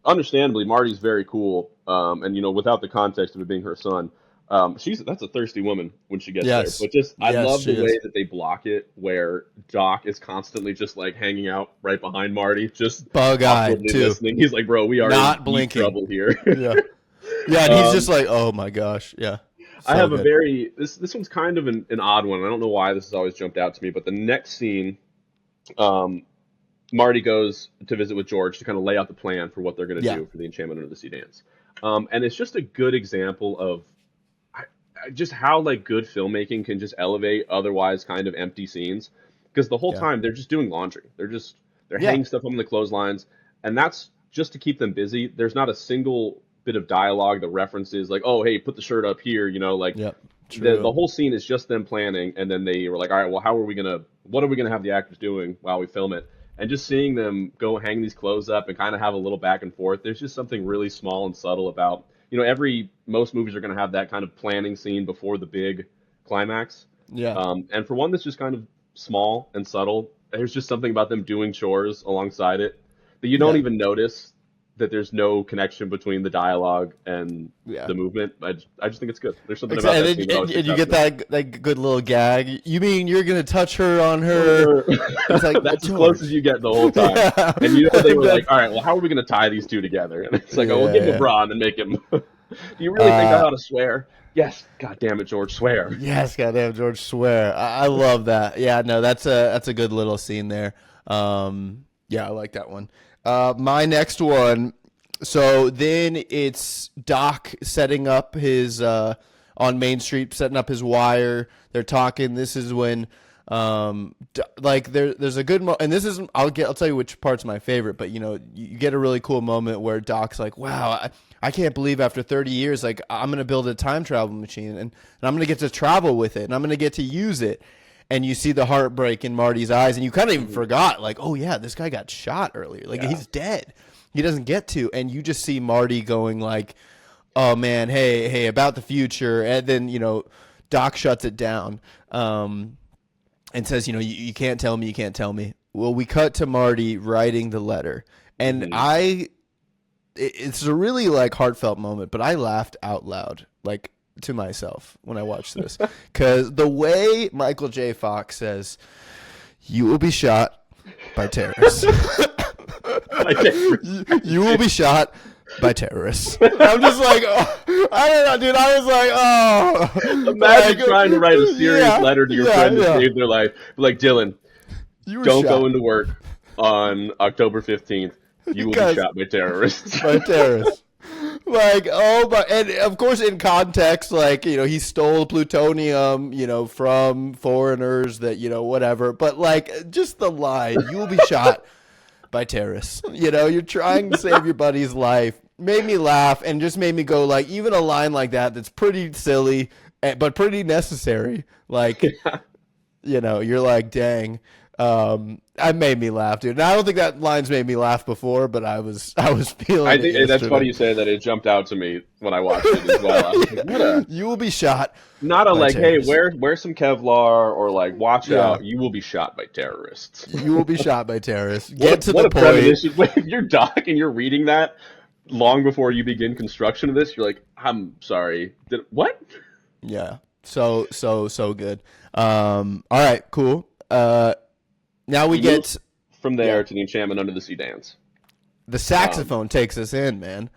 understandably, Marty's very cool, and without the context of it being her son, that's a thirsty woman when she gets there. But I love the way that they block it, where Doc is constantly just like hanging out right behind Marty, just bug-eyed too. Listening. He's like, "Bro, we are not in blinking. Deep trouble here." Yeah, and he's just like, "Oh my gosh, yeah." So I have this one's kind of an odd one. I don't know why this has always jumped out to me, but the next scene, Marty goes to visit with George to kind of lay out the plan for what they're going to do for the Enchantment Under the Sea dance. And it's just a good example of just how like good filmmaking can just elevate otherwise kind of empty scenes. Because the whole time they're just doing laundry. They're hanging stuff on the clotheslines. And that's just to keep them busy. There's not a single bit of dialogue that references like, oh, hey, put the shirt up here. The whole scene is just them planning. And then they were like, all right, well, what are we going to have the actors doing while we film it? And just seeing them go hang these clothes up and kind of have a little back and forth, there's just something really small and subtle about, most movies are going to have that kind of planning scene before the big climax. Yeah. And for one that's just kind of small and subtle, there's just something about them doing chores alongside it that you don't even notice that there's no connection between the dialogue and the movement. I just think it's good. There's something about that scene. And you get that good little gag. You mean you're going to touch her on her? It's like, that's as close as you get the whole time. Yeah. And they were like, all right, well, how are we going to tie these two together? And it's like, we'll give him a bra and make him. Do you really think I ought to swear? Yes. God damn it, George, swear. Yes, God damn it, George, swear. I love that. Yeah, no, that's a good little scene there. Yeah, I like that one. My next one, so then it's Doc setting up his on Main Street, setting up his wire. They're talking. This is when there's a good and this is I'll tell you which part's my favorite, but you get a really cool moment where Doc's like, wow, I can't believe after 30 years, like I'm gonna build a time travel machine and I'm gonna get to travel with it and I'm gonna get to use it. And you see the heartbreak in Marty's eyes, and you kind of even forgot, like, oh, yeah, this guy got shot earlier. Like, he's dead. He doesn't get to. And you just see Marty going like, oh, man, hey, about the future. And then, Doc shuts it down and says, you can't tell me, you can't tell me. Well, we cut to Marty writing the letter. And it's a really, like, heartfelt moment, but I laughed out loud, like, to myself when I watched this, because the way Michael J. Fox says, "You will be shot by terrorists." You will be shot by terrorists. I'm just like, oh, I don't know, dude. I was like, oh. Imagine trying to write a serious letter to your friend to save their life. Like, Dylan, don't go into work on October 15th. You will be shot by terrorists. By terrorists. Like, oh, but and of course in context, like, he stole plutonium, from foreigners that, whatever. But like, just the line, you will be shot by terrorists. You're trying to save your buddy's life. Made me laugh and just made me go like, even a line like that's pretty silly, but pretty necessary. Like, you're like, dang. I made me laugh, dude. And I don't think that line's made me laugh before, but I was feeling. I think that's funny you say that. It jumped out to me when I watched it as well. I was like, you will be shot. Not a like, terrorists. Hey, wear some Kevlar or like, watch out. You will be shot by terrorists. You will be shot by terrorists. Get to the point. If you're Doc and you're reading that long before you begin construction of this, you're like, I'm sorry. What? Yeah. So good. All right. Cool. Now we get from there to the Enchantment Under the Sea dance. The saxophone takes us in, man.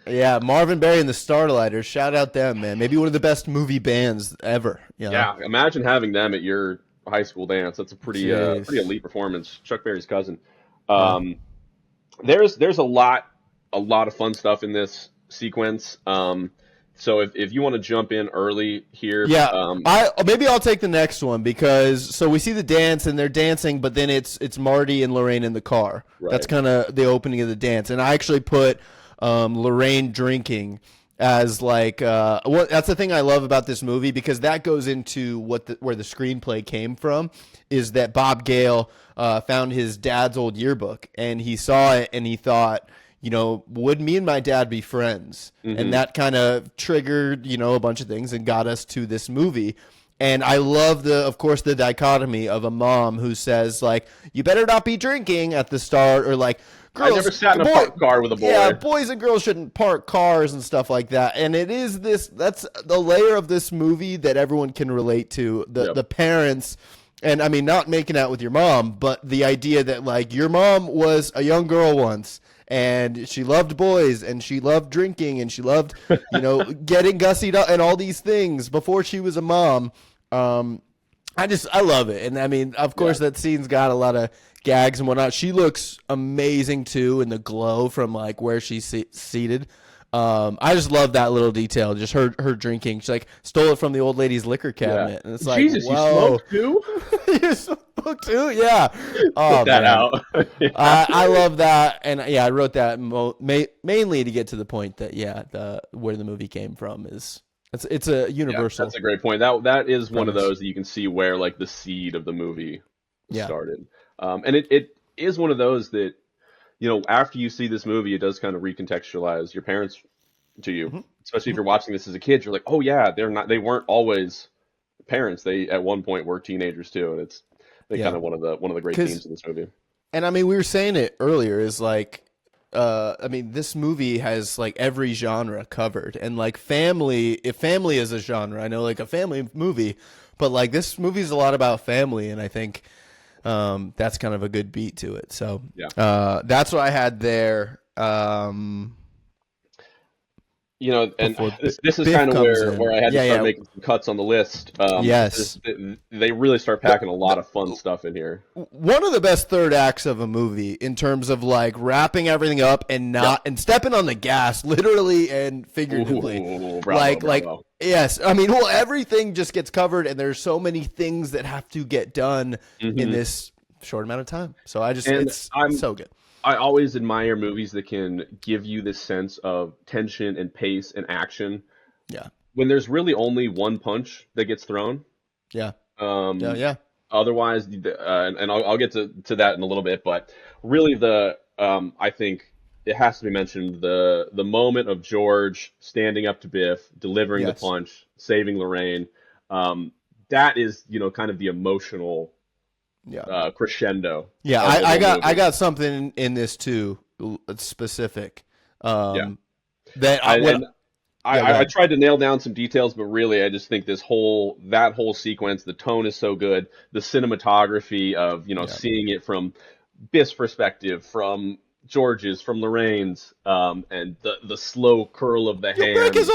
Yeah, Marvin Berry and the Starlighters. Shout out them, man. Maybe one of the best movie bands ever. You know? Yeah, imagine having them at your high school dance. That's a pretty elite performance. Chuck Berry's cousin. There's a lot of fun stuff in this sequence. So if you want to jump in early here, maybe I'll take the next one because so we see the dance and they're dancing, but then it's Marty and Lorraine in the car. Right. That's kind of the opening of the dance, and I actually put Lorraine drinking as like that's the thing I love about this movie because that goes into where the screenplay came from is that Bob Gale found his dad's old yearbook and he saw it and he thought, you know, would me and my dad be friends? Mm-hmm. And that kind of triggered, you know, a bunch of things and got us to this movie. And I love of course, the dichotomy of a mom who says like, you better not be drinking at the start or like, girls, I never sat in a parked car with a boy. Yeah, boys and girls shouldn't park cars and stuff like that. And it is that's the layer of this movie that everyone can relate to. The parents, and I mean, not making out with your mom, but the idea that like your mom was a young girl once and she loved boys and she loved drinking and she loved, you know, getting gussied up and all these things before she was a mom. I love it. And I mean, of course, that scene's got a lot of gags and whatnot. She looks amazing too in the glow from like where she's seated. I just love that little detail. Just her drinking. She like stole it from the old lady's liquor cabinet, and it's like, Jesus, whoa. You smoked too? You smoked too? Yeah. Oh, Put that out. I love that, and yeah, I wrote that mainly to get to the point that where the movie came from is. It's a universal. That's a great point. That is one of those that you can see where like the seed of the movie started. And it is one of those that, you know, after you see this movie, it does kind of recontextualize your parents to you, especially if you're watching this as a kid. You're like, oh yeah, they weren't always parents. They at one point were teenagers too, and it's kind of one of the great themes of this movie. And I mean, we were saying it earlier is like. I mean, this movie has like every genre covered, and like if family is a genre, I know like a family movie, but like this movie is a lot about family, and I think that's kind of a good beat to it. So that's what I had there. You know, and this is kind of where I had to start making some cuts on the list. Yes. They really start packing a lot of fun stuff in here. One of the best third acts of a movie in terms of like wrapping everything up and and stepping on the gas, literally and figuratively. Ooh, bravo. Yes. I mean, well, everything just gets covered and there's so many things that have to get done in this short amount of time. So it's so good. I always admire movies that can give you this sense of tension and pace and action. Yeah. When there's really only one punch that gets thrown. Yeah. Otherwise, and I'll get to that in a little bit, but really I think it has to be mentioned the moment of George standing up to Biff, delivering the punch, saving Lorraine. That is, you know, kind of the emotional crescendo. Yeah, I got something in this too, specific. That I tried to nail down some details, but really I just think that whole sequence, the tone is so good, the cinematography of seeing it from Biff's perspective, from George's, from Lorraine's, and the slow curl of the hand. You'll break his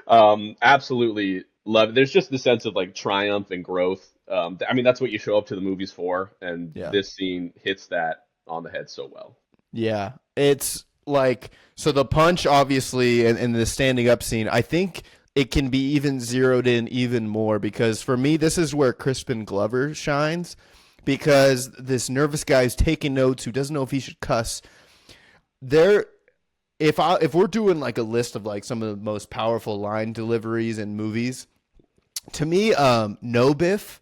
arm. Absolutely. Love it. There's just the sense of like triumph and growth. I mean, that's what you show up to the movies for, and this scene hits that on the head so well. Yeah, it's like so the punch, obviously, and the standing up scene. I think it can be even zeroed in even more because for me, this is where Crispin Glover shines because this nervous guy is taking notes who doesn't know if he should cuss. If we're doing like a list of like some of the most powerful line deliveries in movies. To me, No Biff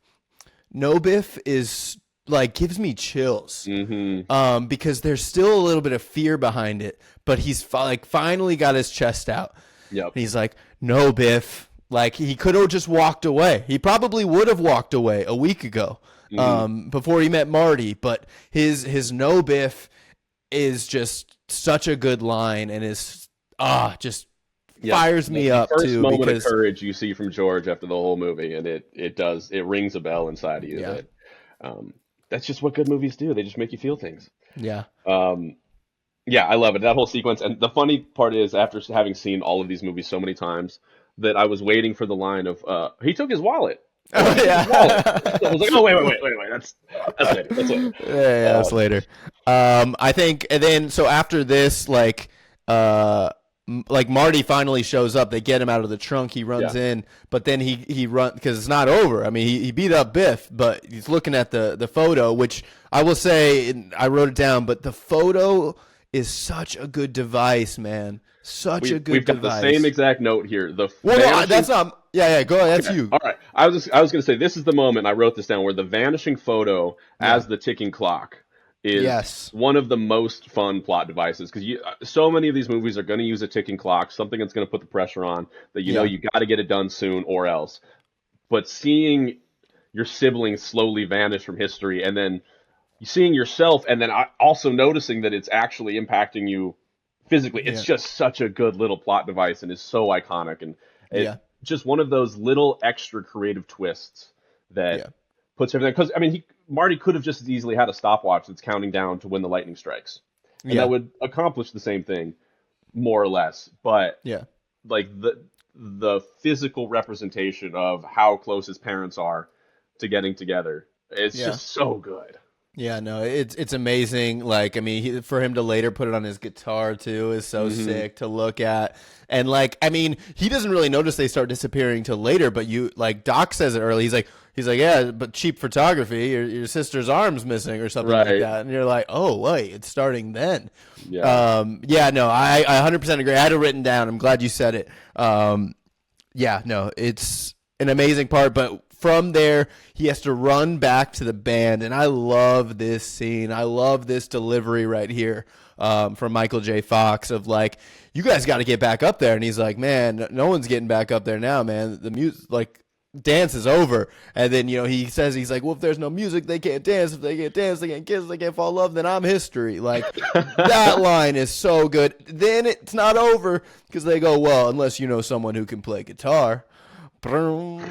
is like gives me chills because there's still a little bit of fear behind it, but he's finally got his chest out. Yep. And he's like, no, Biff. Like he could have just walked away. He probably would have walked away a week ago before he met Marty. But his no, Biff is just such a good line and is just fires me up first too. Moment because of courage you see from George after the whole movie, and it rings a bell inside of you that that's just what good movies do. They just make you feel things. Yeah. Yeah, I love it. That whole sequence. And the funny part is, after having seen all of these movies so many times, that I was waiting for the line of, he took his wallet. Oh, yeah. I was like, oh, wait. That's later. That's later. Yeah, that's later. I think, and then, so after this, like Marty finally shows up. They get him out of the trunk. He runs in, but then he run because it's not over. I mean, he beat up Biff, but he's looking at the photo, which I will say, I wrote it down, but the photo is such a good device, man. We've got the same exact note here. That's not. Yeah, go ahead. That's you. All right. I was going to say, this is the moment I wrote this down where the vanishing photo as the ticking clock is one of the most fun plot devices, because so many of these movies are going to use a ticking clock, something that's going to put the pressure on that you know you got to get it done soon or else. But seeing your siblings slowly vanish from history, and then seeing yourself, and then also noticing that it's actually impacting you physically, it's just such a good little plot device, and is so iconic, and just one of those little extra creative twists that puts everything. Because I mean, Marty could have just as easily had a stopwatch that's counting down to when the lightning strikes, and that would accomplish the same thing, more or less. But like the physical representation of how close his parents are to getting together, it's just so good. Yeah, no, it's amazing. Like, I mean, for him to later put it on his guitar too is so sick to look at. And like, I mean, he doesn't really notice they start disappearing till later. But Doc says it early. He's like, yeah, but cheap photography. Your sister's arm's missing or something like that. And you're like, oh wait, it's starting then. Yeah. No, I 100% agree. I had it written down. I'm glad you said it. Yeah, no, it's an amazing part, but. From there, he has to run back to the band, and I love this scene. I love this delivery right here from Michael J. Fox of like, you guys got to get back up there. And he's like, man, no one's getting back up there now, man. The music, like, dance is over. And then, he says, he's like, well, if there's no music, they can't dance. If they can't dance, they can't kiss, they can't fall in love, then I'm history. Like, that line is so good. Then it's not over because they go, well, unless you know someone who can play guitar. Oh,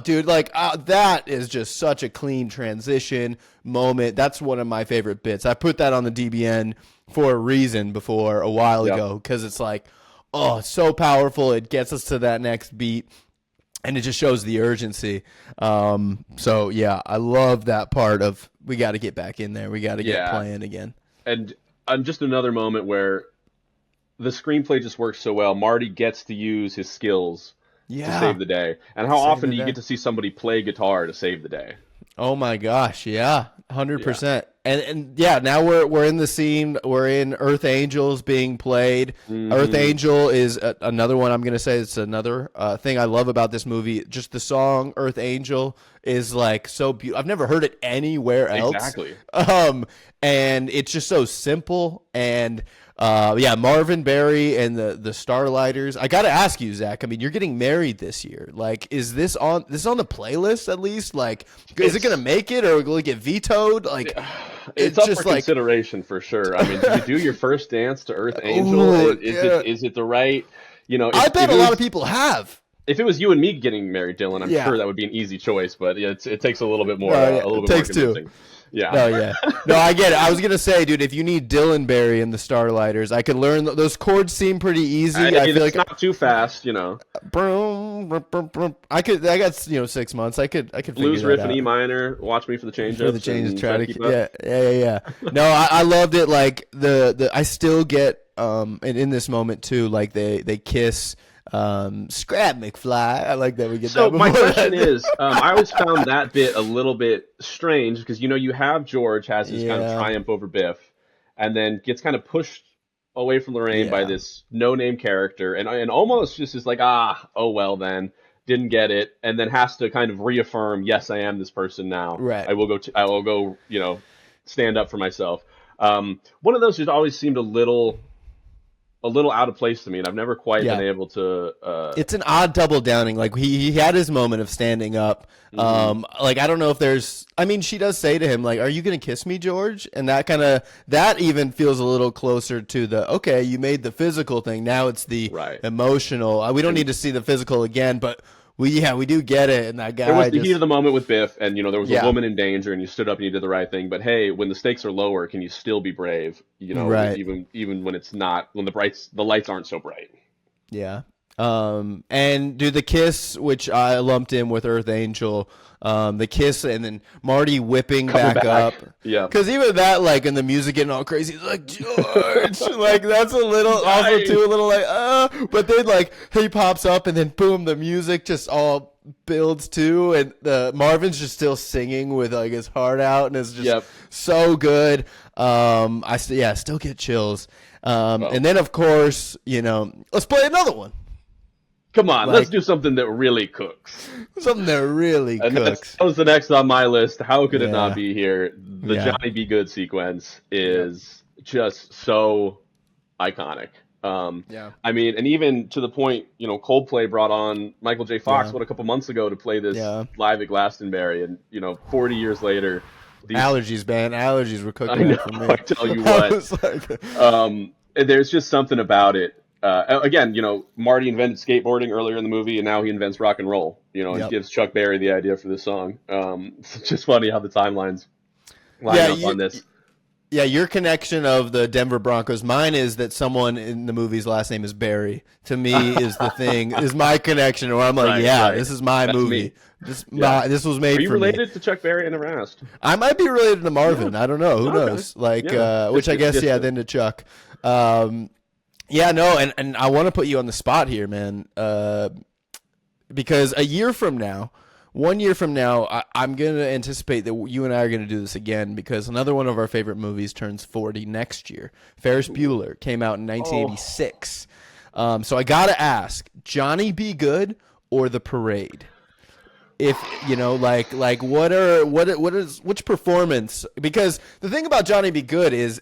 dude, like that is just such a clean transition moment. That's one of my favorite bits. I put that on the DBN for a reason before a while ago, because it's like, oh, it's so powerful. It gets us to that next beat, and it just shows the urgency. So yeah, I love that part of we got to get back in there. We got to get playing again. And just another moment where the screenplay just works so well. Marty gets to use his skills to save the day. And how often do you get to see somebody play guitar to save the day? Oh my gosh, 100%. And now we're in the scene. We're in Earth Angels being played. Earth Angel is another one. I'm gonna say it's another thing I love about this movie. Just the song Earth Angel is like so beautiful. I've never heard it anywhere else. Exactly. And it's just so simple and. Marvin Berry and the Starlighters. I got to ask you, Zach. I mean, you're getting married this year. Like, is this on the playlist at least? Like, is it gonna make it or will it get vetoed? Like, it's up just for consideration for sure. I mean, did you do your first dance to Earth Angel? Is it the right? I bet a lot of people have. If it was you and me getting married, Dylan, I'm sure that would be an easy choice. But it takes a little bit more. It takes two. Yeah. No, I get it. I was gonna say, dude, if you need Dylan Berry and the Starlighters, I could learn those chords. Seem pretty easy. I feel like not too fast, I got 6 months. I could blues riff in E minor. Watch me for the change. For the change, try to yeah. No, I loved it. Like I still get and in this moment too. Like they kiss. Scrap McFly. I like that we get that. So my question is, I always found that bit a little bit strange because you have George has his kind of triumph over Biff, and then gets kind of pushed away from Lorraine by this no-name character, and almost just is like, oh well then, didn't get it, and then has to kind of reaffirm, yes, I am this person now. Right. I will go, stand up for myself. One of those just always seemed a little a little out of place to me, and I've never quite been able to. It's an odd double downing. Like he had his moment of standing up. Like I don't know if there's. I mean, she does say to him like, "Are you gonna kiss me, George?" And that even feels a little closer to the okay. You made the physical thing. Now it's the emotional. We don't need to see the physical again, but. We do get it, and that guy. There was the heat of the moment with Biff, and there was a woman in danger, and you stood up and you did the right thing. But hey, when the stakes are lower, can you still be brave? Even when it's not, when the lights aren't so bright. Yeah. And do the kiss, which I lumped in with Earth Angel, the kiss, and then Marty whipping back up. Yeah. Because even that, like, and the music getting all crazy, it's like, George, like, that's a little, also too, a little like, but then, like, he pops up, and then boom, the music just all builds too, and Marvin's just still singing with, like, his heart out, and it's just so good. I still get chills. And then, of course, let's play another one. Come on, let's do something that really cooks. Something that really cooks. That was the next on my list. How could it not be here? The Johnny B. Goode sequence is just so iconic. I mean, and even to the point, Coldplay brought on Michael J. Fox a couple months ago to play this live at Glastonbury, and 40 years later, allergies, man, allergies were cooking up for me. I tell you what, there's just something about it. Again, Marty invented skateboarding earlier in the movie, and now he invents rock and roll. And gives Chuck Berry the idea for this song. It's just funny how the timelines line up on this. Yeah, your connection of the Denver Broncos. Mine is that someone in the movie's last name is Barry. To me, is the thing, is my connection where I'm like, this is my movie. This was made for me. Are you related to Chuck Berry? I never asked. I might be related to Marvin. I don't know. Who knows? Like, which I guess, then to Chuck. Yeah, no, and I want to put you on the spot here, man, because 1 year from now, I'm going to anticipate that you and I are going to do this again, because another one of our favorite movies turns 40 next year. Ferris Bueller came out in 1986. So I got to ask, Johnny B. Goode or The Parade? If which performance? Because the thing about Johnny B. Goode is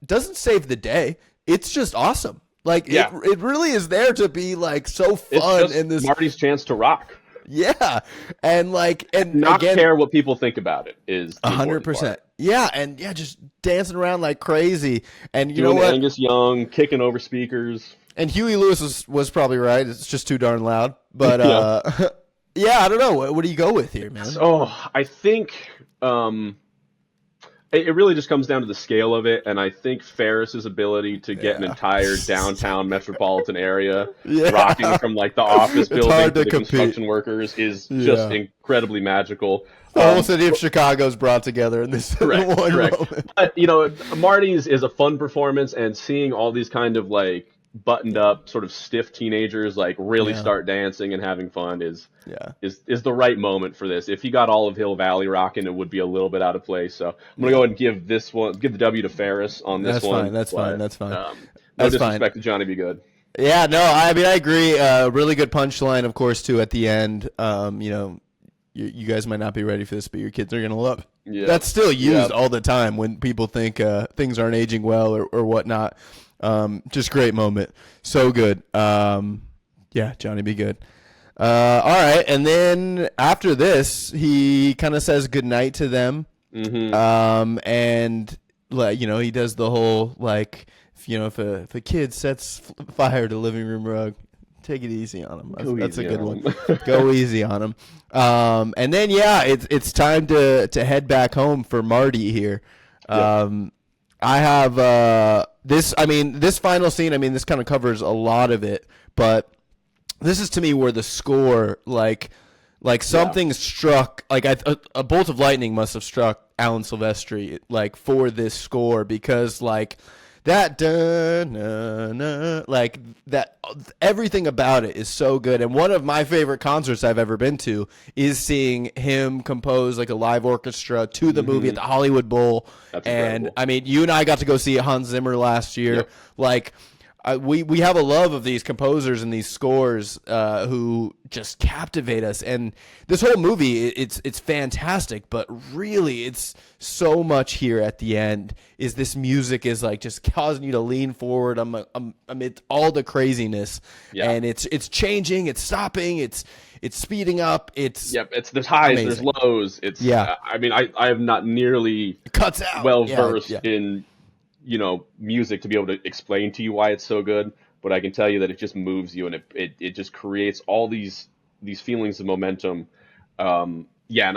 doesn't save the day. It's just awesome. Like it really is there to be like so fun in this. Marty's chance to rock. Yeah, and not care what people think about it is 100%. Yeah, and just dancing around like crazy, and you know what? Angus Young kicking over speakers. And Huey Lewis was probably right. It's just too darn loud. But I don't know. What do you go with here, man? I think. It really just comes down to the scale of it, and I think Ferris's ability to get an entire downtown metropolitan area rocking from like the office building to the construction workers is just incredibly magical. The whole city of Chicago is brought together in this one moment. But Marty's is a fun performance, and seeing all these kind of like buttoned up, sort of stiff teenagers like really start dancing and having fun is the right moment for this. If he got all of Hill Valley rocking, it would be a little bit out of place. So I'm gonna go ahead and give the W to Ferris on this one. That's fine. No disrespect to Johnny B. Goode. Yeah, no, I mean I agree. Really good punchline, of course, too at the end. You guys might not be ready for this, but your kids are gonna love it. Yeah. That's still used all the time when people think things aren't aging well or whatnot. Just great moment. So good. Johnny B. Goode. All right. And then after this, he kind of says goodnight to them. Mm-hmm. And he does the whole, like, if a kid sets fire to living room rug, take it easy on him. That's a good one. Go easy on him. And then, it's time to head back home for Marty here. I have this final scene, this kind of covers a lot of it, but this is to me where the score, like something struck, like a bolt of lightning must have struck Alan Silvestri, like, for this score, because, like, that like that, everything about it is so good. And one of my favorite concerts I've ever been to is seeing him compose like a live orchestra to the movie at the Hollywood Bowl. That's and incredible. you and I got to go see Hans Zimmer last year. Like, we have a love of these composers and these scores who just captivate us. And this whole movie, it's fantastic, but really it's so much here at the end is this music is like just causing you to lean forward amid all the craziness. Yeah. And it's changing, it's stopping, it's speeding up. It's there's highs, amazing. There's lows. It's I mean I am not nearly cuts out well versed in music to be able to explain to you why it's so good, but I can tell you that it just moves you, and it just creates all these feelings of momentum. And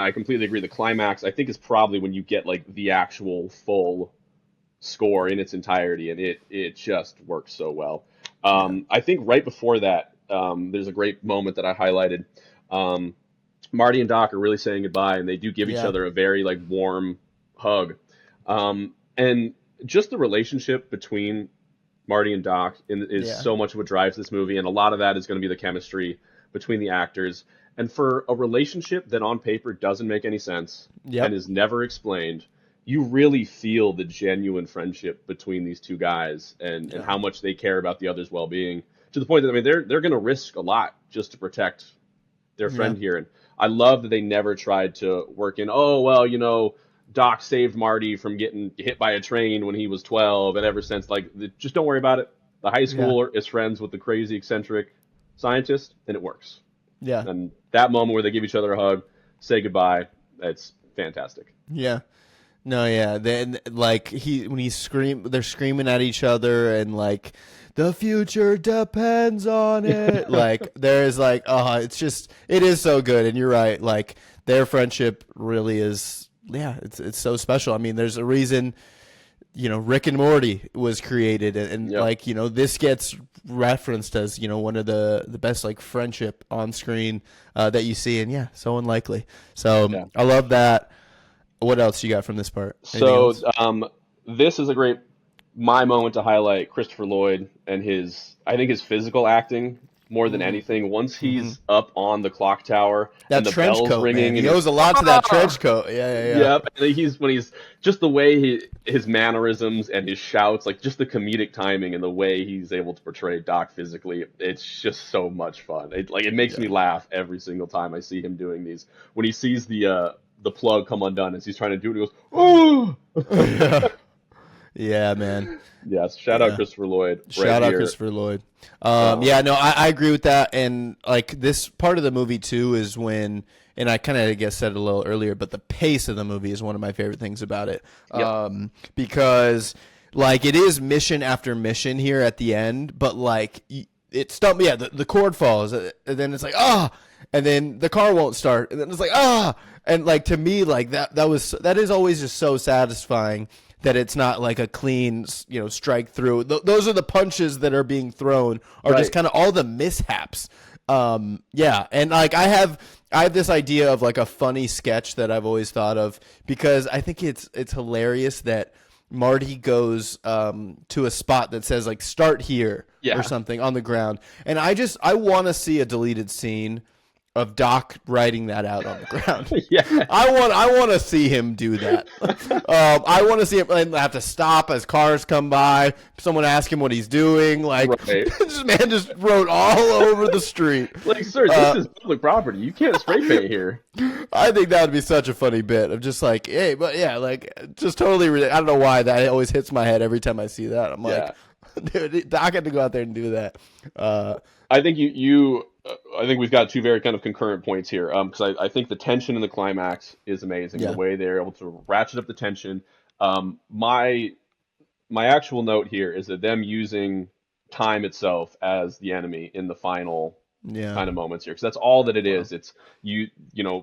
I completely agree. The climax, I think, is probably when you get like the actual full score in its entirety, and it just works so well. I think right before that, there's a great moment that I highlighted. Marty and Doc are really saying goodbye, and they do give each other a very like warm hug. And just the relationship between Marty and Doc is so much of what drives this movie, and a lot of that is going to be the chemistry between the actors. And for a relationship that on paper doesn't make any sense and is never explained, you really feel the genuine friendship between these two guys and how much they care about the other's well-being, to the point that, I mean, they're going to risk a lot just to protect their friend here. And I love that they never tried to work in, Doc saved Marty from getting hit by a train when he was 12, and ever since, like, just don't worry about it. The high schooler is friends with the crazy, eccentric scientist, and it works. Yeah. And that moment where they give each other a hug, say goodbye, it's fantastic. Yeah. No, yeah. Then, like, they're screaming at each other, and like, the future depends on it. Like, there is like, it is so good. And you're right. Like, their friendship really is, it's so special. I mean, there's a reason, Rick and Morty was created, and like, this gets referenced as, one of the best like friendship on screen that you see, and so unlikely. So I love that. What else you got from this part? Anything else? This is my moment to highlight Christopher Lloyd and his physical acting more than anything. Once he's up on the clock tower, that and the trench bell's coat, ringing, man. He owes a lot to that trench coat. Yep. And when he's just the way his mannerisms and his shouts, like just the comedic timing and the way he's able to portray Doc physically, it's just so much fun. It makes me laugh every single time I see him doing these. When he sees the plug come undone as he's trying to do it, he goes, "Oh!" Yeah, man. Yes, shout out Christopher Lloyd. Shout out Christopher Lloyd. I agree with that. And like this part of the movie too is when, and I kind of said it a little earlier, but the pace of the movie is one of my favorite things about it. Because like it is mission after mission here at the end, but like it stumped me. Yeah, the cord falls, and then it's like and then the car won't start, and then it's like and like to me like that is always just so satisfying. That it's not like a clean, strike through. Those are the punches that are being thrown, or just kind of all the mishaps. And like I have this idea of like a funny sketch that I've always thought of, because I think it's hilarious that Marty goes to a spot that says like start here or something on the ground, and I want to see a deleted scene of Doc writing that out on the ground. I want to see him do that. I want to see him have to stop as cars come by. Someone ask him what he's doing. Like this man just wrote all over the street. Like, sir, this is public property. You can't spray paint here. I think that would be such a funny bit of just like, hey, but like just totally. I don't know why that always hits my head every time I see that. I'm like, dude, Doc had to go out there and do that. I think I think we've got two very kind of concurrent points here, because I think the tension in the climax is amazing. The way they're able to ratchet up the tension. My actual note here is that them using time itself as the enemy in the final kind of moments here, because that's all that it is. It's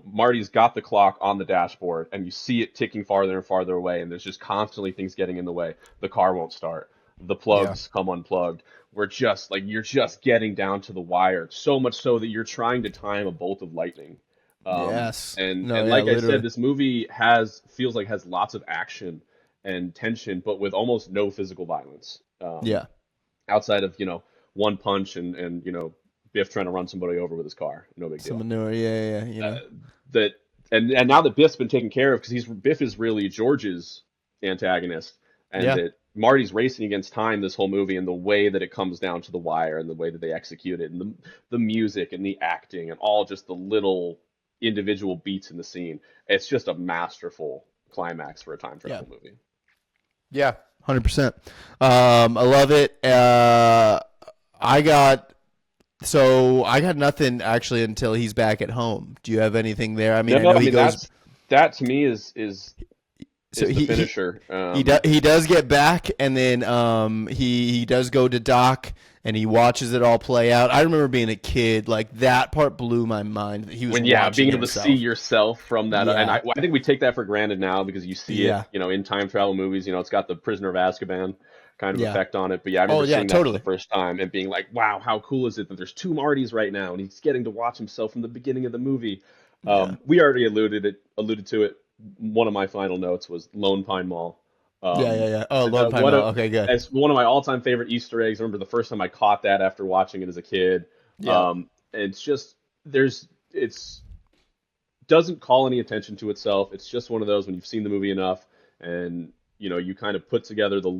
Marty's got the clock on the dashboard, and you see it ticking farther and farther away, and there's just constantly things getting in the way. The car won't start. The plugs come unplugged. We're just like, you're just getting down to the wire, so much so that you're trying to time a bolt of lightning. And like I said, this movie feels like has lots of action and tension, but with almost no physical violence. Outside of one punch and Biff trying to run somebody over with his car, no big deal. And now that Biff's been taken care of, because Biff is really George's antagonist, and that Marty's racing against time this whole movie, and the way that it comes down to the wire and the way that they execute it, and the music and the acting and all just the little individual beats in the scene. It's just a masterful climax for a time travel movie. Yeah, 100%. I love it. I got nothing actually until he's back at home. Do you have anything there? I mean, I know he goes. That to me is the finisher. He does get back, and then he does go to Doc, and he watches it all play out. I remember being a kid, like that part blew my mind. He was being able to see yourself from that, and I think we take that for granted now because you see it, in time travel movies. It's got the Prisoner of Azkaban kind of effect on it. But I remember seeing that for the first time and being like, wow, how cool is it that there's 2 Martys right now, and he's getting to watch himself from the beginning of the movie. We already alluded to it. One of my final notes was Lone Pine Mall. Oh, Lone Pine Mall. Okay, good. It's one of my all-time favorite Easter eggs. I remember the first time I caught that after watching it as a kid. It's just doesn't call any attention to itself. It's just one of those when you've seen the movie enough, and you kind of put together the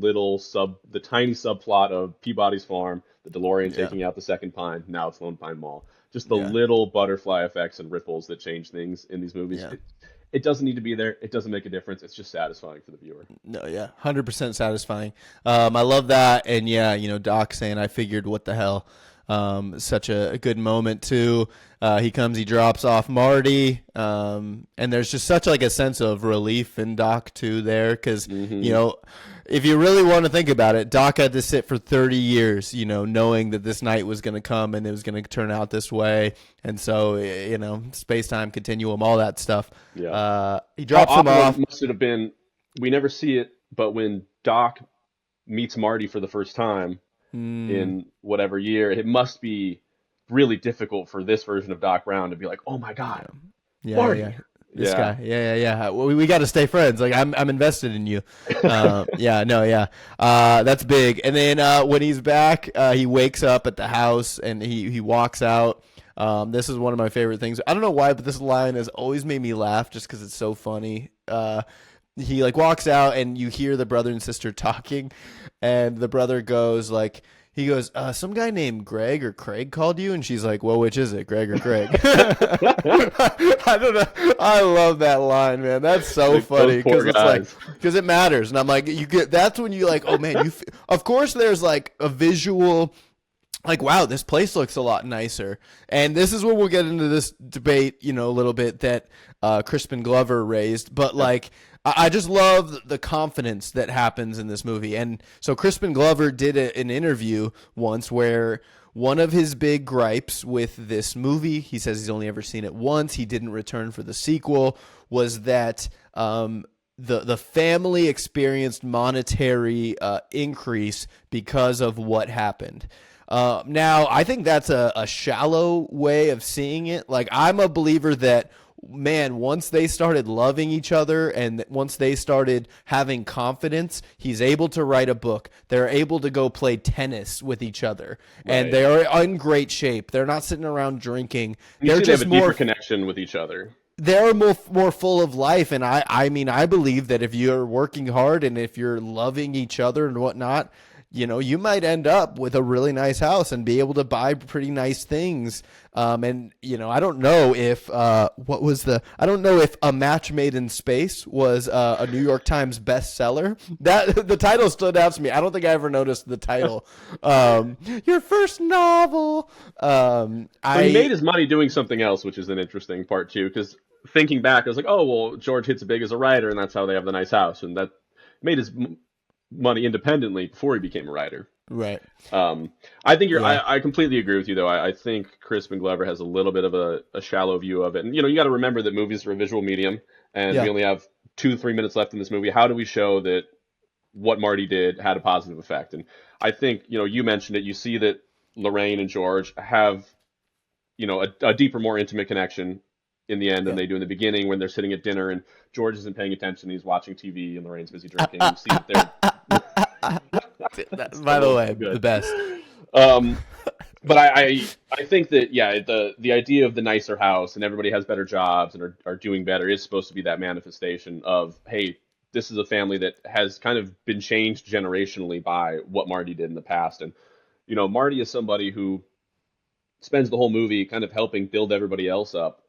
tiny subplot of Peabody's farm, the DeLorean taking out the second pine. Now it's Lone Pine Mall. Just the little butterfly effects and ripples that change things in these movies. Yeah. It doesn't need to be there. It doesn't make a difference. It's just satisfying for the viewer. No, 100% satisfying. I love that, and Doc saying, "I figured, what the hell." Such a good moment too. He comes, he drops off Marty, and there's just such like a sense of relief in Doc too there, because if you really want to think about it, Doc had to sit for 30 years, knowing that this night was going to come and it was going to turn out this way, and so space-time continuum, all that stuff. He drops him off. Must have been, we never see it, but when Doc meets Marty for the first time in whatever year, it must be really difficult for this version of Doc Brown to be like, oh my God, Marty. This guy. We got to stay friends. Like I'm invested in you. That's big. And then when he's back, he wakes up at the house and he walks out. This is one of my favorite things. I don't know why, but this line has always made me laugh just because it's so funny. He walks out and you hear the brother and sister talking, and the brother goes some guy named Greg or Craig called you, and she's like, well, which is it, Greg or Craig? I don't know. I love that line, man. That's so funny because it's because it matters, and I'm like, that's when you oh man, of course there's a visual. Wow, this place looks a lot nicer. And this is where we'll get into this debate, a little bit that Crispin Glover raised. But, I just love the confidence that happens in this movie. And so Crispin Glover did an interview once where one of his big gripes with this movie, he says he's only ever seen it once, he didn't return for the sequel, was that the family experienced monetary increase because of what happened. Now, I think that's a shallow way of seeing it. I'm a believer that, man, once they started loving each other and once they started having confidence, he's able to write a book. They're able to go play tennis with each other. Right. And they are in great shape. They're not sitting around drinking. They're just have a deeper connection with each other. They're more full of life. And I believe that if you're working hard and if you're loving each other and whatnot, you might end up with a really nice house and be able to buy pretty nice things. I don't know if I don't know if A Match Made in Space was a New York Times bestseller. That the title stood out to me. I don't think I ever noticed the title. Your first novel. He made his money doing something else, which is an interesting part too. Because thinking back, I was like, oh well, George hits it big as a writer, and that's how they have the nice house, and that made his money independently before he became a writer. Right. I think I completely agree with you though. I think Crispin Glover has a little bit of a shallow view of it. And you got to remember that movies are a visual medium, and we only have 2-3 minutes left in this movie. How do we show that what Marty did had a positive effect? And I think, you mentioned it. You see that Lorraine and George have, a deeper, more intimate connection in the end than they do in the beginning when they're sitting at dinner and George isn't paying attention. He's watching TV and Lorraine's busy drinking. You see that they're by the way, good. The best. But I think that the idea of the nicer house and everybody has better jobs and are doing better is supposed to be that manifestation of, hey, this is a family that has kind of been changed generationally by what Marty did in the past. And, Marty is somebody who spends the whole movie kind of helping build everybody else up.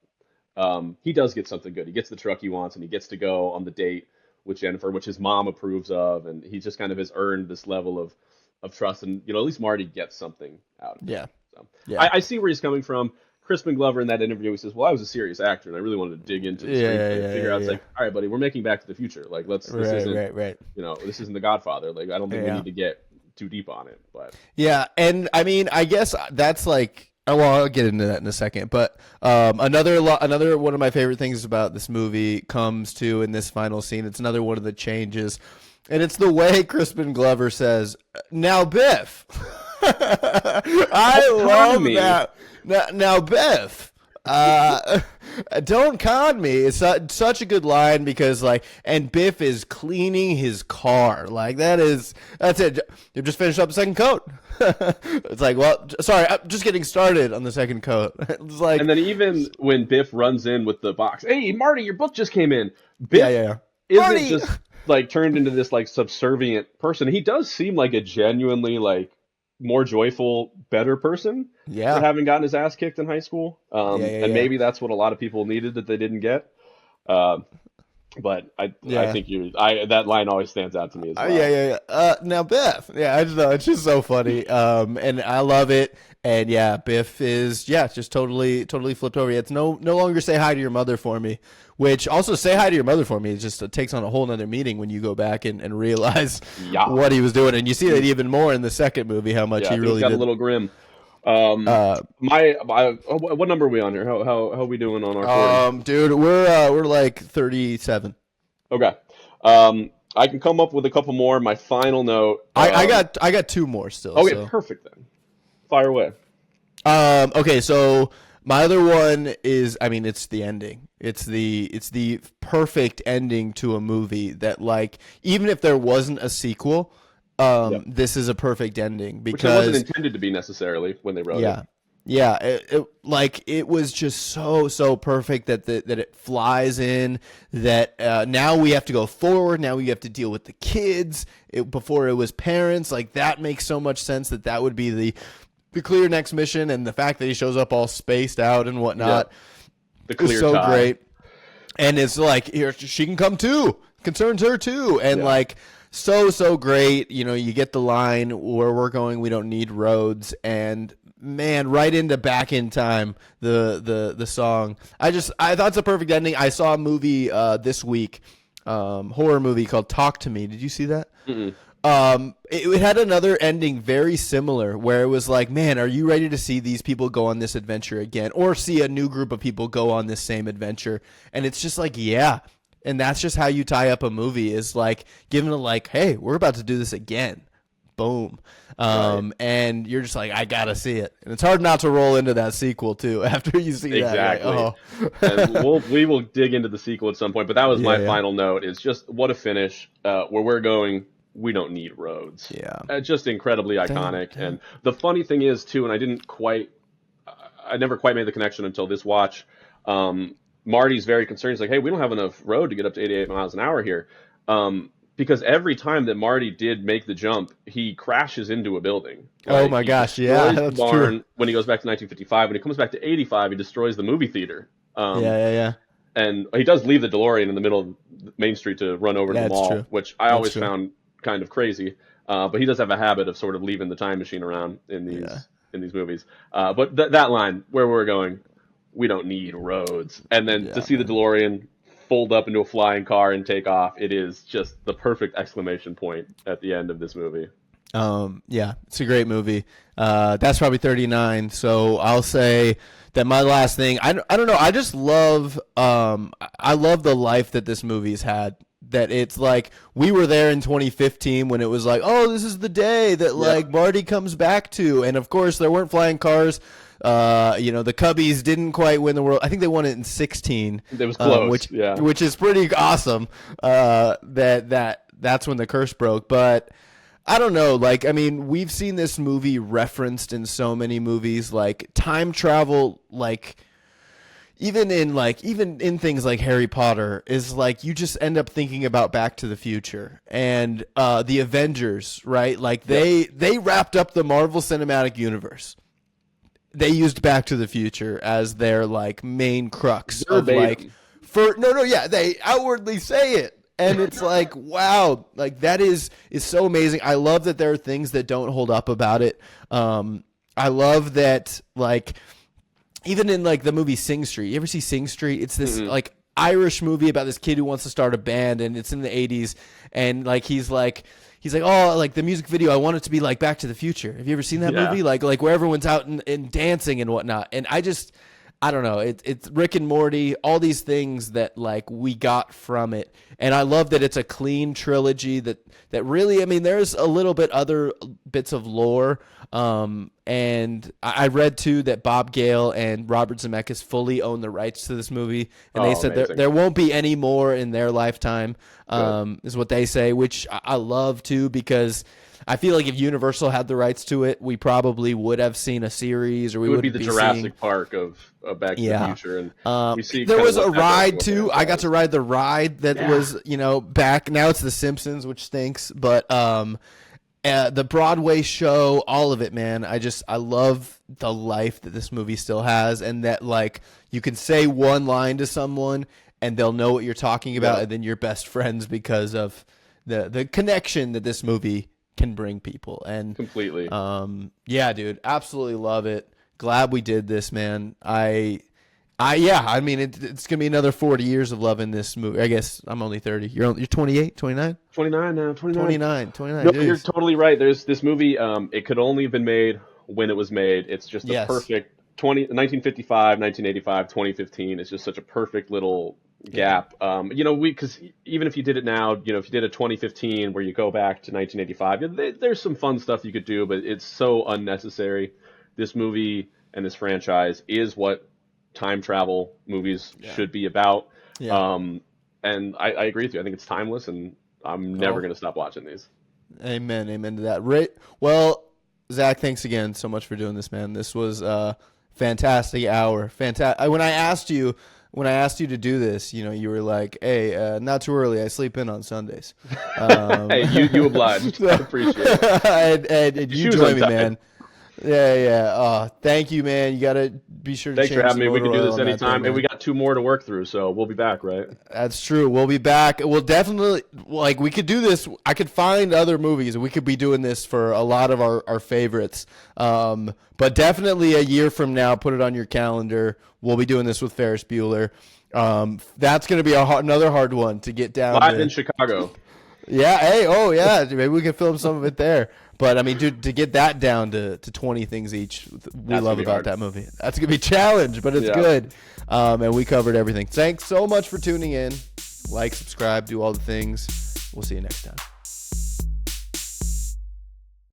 He does get something good. He gets the truck he wants, and he gets to go on the date with Jennifer, which his mom approves of, and he just kind of has earned this level of trust. And at least Marty gets something out of it. Yeah. So Yeah. I see where he's coming from. Crispin Glover in that interview, he says, "Well, I was a serious actor, and I really wanted to dig into the screenplay and figure out." It's like, all right, buddy, we're making Back to the Future. Like, this isn't this isn't The Godfather. Like, I don't think we need to get too deep on it. But yeah, and I mean, I guess that's like. Oh, well, I'll get into that in a second. But another one of my favorite things about this movie comes to in this final scene. It's another one of the changes, and it's the way Crispin Glover says, "Now, Biff." I love that. Now, Biff. Don't con me. It's such a good line because and Biff is cleaning his car. That's it. You just finished up the second coat. It's like, well, sorry, I'm just getting started on the second coat. It's like, and then even when Biff runs in with the box, "Hey, Marty, your book just came in." Biff isn't Marty! just turned into this subservient person. He does seem like a genuinely more joyful, better person for having gotten his ass kicked in high school. And maybe that's what a lot of people needed that they didn't get. But I think that line always stands out to me as well. Now, Biff. Yeah, I just know it's just so funny. And I love it. And Biff is just totally flipped over. It's no longer say hi to your mother for me, which also say hi to your mother for me. It takes on a whole nother meaning when you go back and realize what he was doing. And you see that even more in the second movie, how much he really got did. A little grim. What number are we on here? How are we doing on our 40? Dude, we're like 37. Okay. I can come up with a couple more. My final note. I got two more still. Okay, so. Perfect then. Fire away. Okay, so my other one is, it's the ending. It's the perfect ending to a movie that even if there wasn't a sequel, this is a perfect ending because which it wasn't intended to be necessarily when they wrote it. Yeah, it was just so perfect that it flies in. That now we have to go forward. Now we have to deal with the kids. Before it was parents. That makes so much sense. That would be the clear next mission, and the fact that he shows up all spaced out and whatnot. The clear is so tie. great. And it's here she can come too. Concerns her too, and so great. You get the line where we're going. We don't need roads, and man, right into Back in Time, the song. I thought it's a perfect ending. I saw a movie this week, horror movie called Talk to Me. Did you see that? Mm-mm. It had another ending very similar where it was man, are you ready to see these people go on this adventure again, or see a new group of people go on this same adventure? And it's just yeah. And that's just how you tie up a movie is giving it hey, we're about to do this again. Boom. And you're just I gotta see it. And it's hard not to roll into that sequel too after you see that. Exactly. And we will dig into the sequel at some point, but that was my final note is just what a finish. Where we're going, we don't need roads. Yeah. Just incredibly iconic. And the funny thing is too, and I never quite made the connection until this watch. Marty's very concerned. He's like, "Hey, we don't have enough road to get up to 88 miles an hour here." Because every time that Marty did make the jump, he crashes into a building. Oh my gosh, yeah, that's true. When he goes back to 1955, when he comes back to 85, he destroys the movie theater. And he does leave the DeLorean in the middle of Main Street to run over to the mall, which I always found kind of crazy. But he does have a habit of sort of leaving the time machine around in these movies. But that line, where we're going, we don't need roads. And then to see the DeLorean fold up into a flying car and take off, it is just the perfect exclamation point at the end of this movie. It's a great movie. That's probably 39. So I'll say that my last thing, I don't know. I just love, I love the life that this movie's had. That it's we were there in 2015 when it was oh, this is the day that Marty comes back to. And of course there weren't flying cars. The Cubbies didn't quite win the world. I think they won it in 16. It was close, which is pretty awesome. That's when the curse broke. But I don't know. We've seen this movie referenced in so many movies, time travel, even in things like Harry Potter is like you just end up thinking about Back to the Future and the Avengers, right? Like they wrapped up the Marvel Cinematic Universe. They used Back to the Future as their like main crux of like they outwardly say it. And it's like, wow, like that is so amazing. I love that there are things that don't hold up about it. I love that, like, even in like the movie Sing Street. You ever see Sing Street? It's this like Irish movie about this kid who wants to start a band, and it's in the 80s. And like he's like, oh, like the music video, I want it to be like Back to the Future. Have you ever seen that movie? Like where everyone's out and dancing and whatnot. And I don't know. It's Rick and Morty, all these things that like we got from it. And I love that it's a clean trilogy that really, I mean, there's a little bit other bits of lore. And I read too that Bob Gale and Robert Zemeckis fully own the rights to this movie. And they said there won't be any more in their lifetime, is what they say, which I love too, because I feel like if Universal had the rights to it, we probably would have seen a series, or we would be the Jurassic Park of Back to the Future. And we see there was a ride too. I got to ride the ride that was, back. Now it's The Simpsons, which stinks, but the Broadway show, all of it, man. I love the life that this movie still has, and that like you can say one line to someone and they'll know what you're talking about, and then you're best friends because of the connection that this movie can bring people. And completely. Dude, absolutely love it. Glad we did this, man. I mean, it's gonna be another 40 years of loving this movie. I guess I'm only 30. You're 28, 29? 29 now. 29. No, you're totally right. There's this movie. It could only have been made when it was made. It's just a perfect 1955, 1985, 2015. It's just such a perfect little gap. Because even if you did it now, if you did a 2015 where you go back to 1985, there's some fun stuff you could do, but it's so unnecessary. This movie and this franchise is what time travel movies should be about. And I agree with you. I think it's timeless, and I'm never going to stop watching these. Amen to that. Well, Zach, thanks again so much for doing this, man. This was a fantastic hour. When I asked you to do this, you were like, hey, not too early. I sleep in on Sundays. Hey, you obliged. I appreciate it. and you join me, man. Yeah. Thank you, man. You got to be sure to Thanks change for having me. We can do this anytime. anytime. And we got 2 more to work through, so we'll be back, right? That's true. We'll be back. We'll definitely, we could do this. I could find other movies, and we could be doing this for a lot of our favorites. But definitely a year from now, put it on your calendar. We'll be doing this with Ferris Bueller. That's going to be another hard one to get down. Live in Chicago. Yeah. Hey. Oh, yeah. Maybe we can film some of it there. But, I mean, dude, to get that down to 20 things each, we love about that movie. That's going to be a challenge, but it's good. And we covered everything. Thanks so much for tuning in. Like, subscribe, do all the things. We'll see you next time.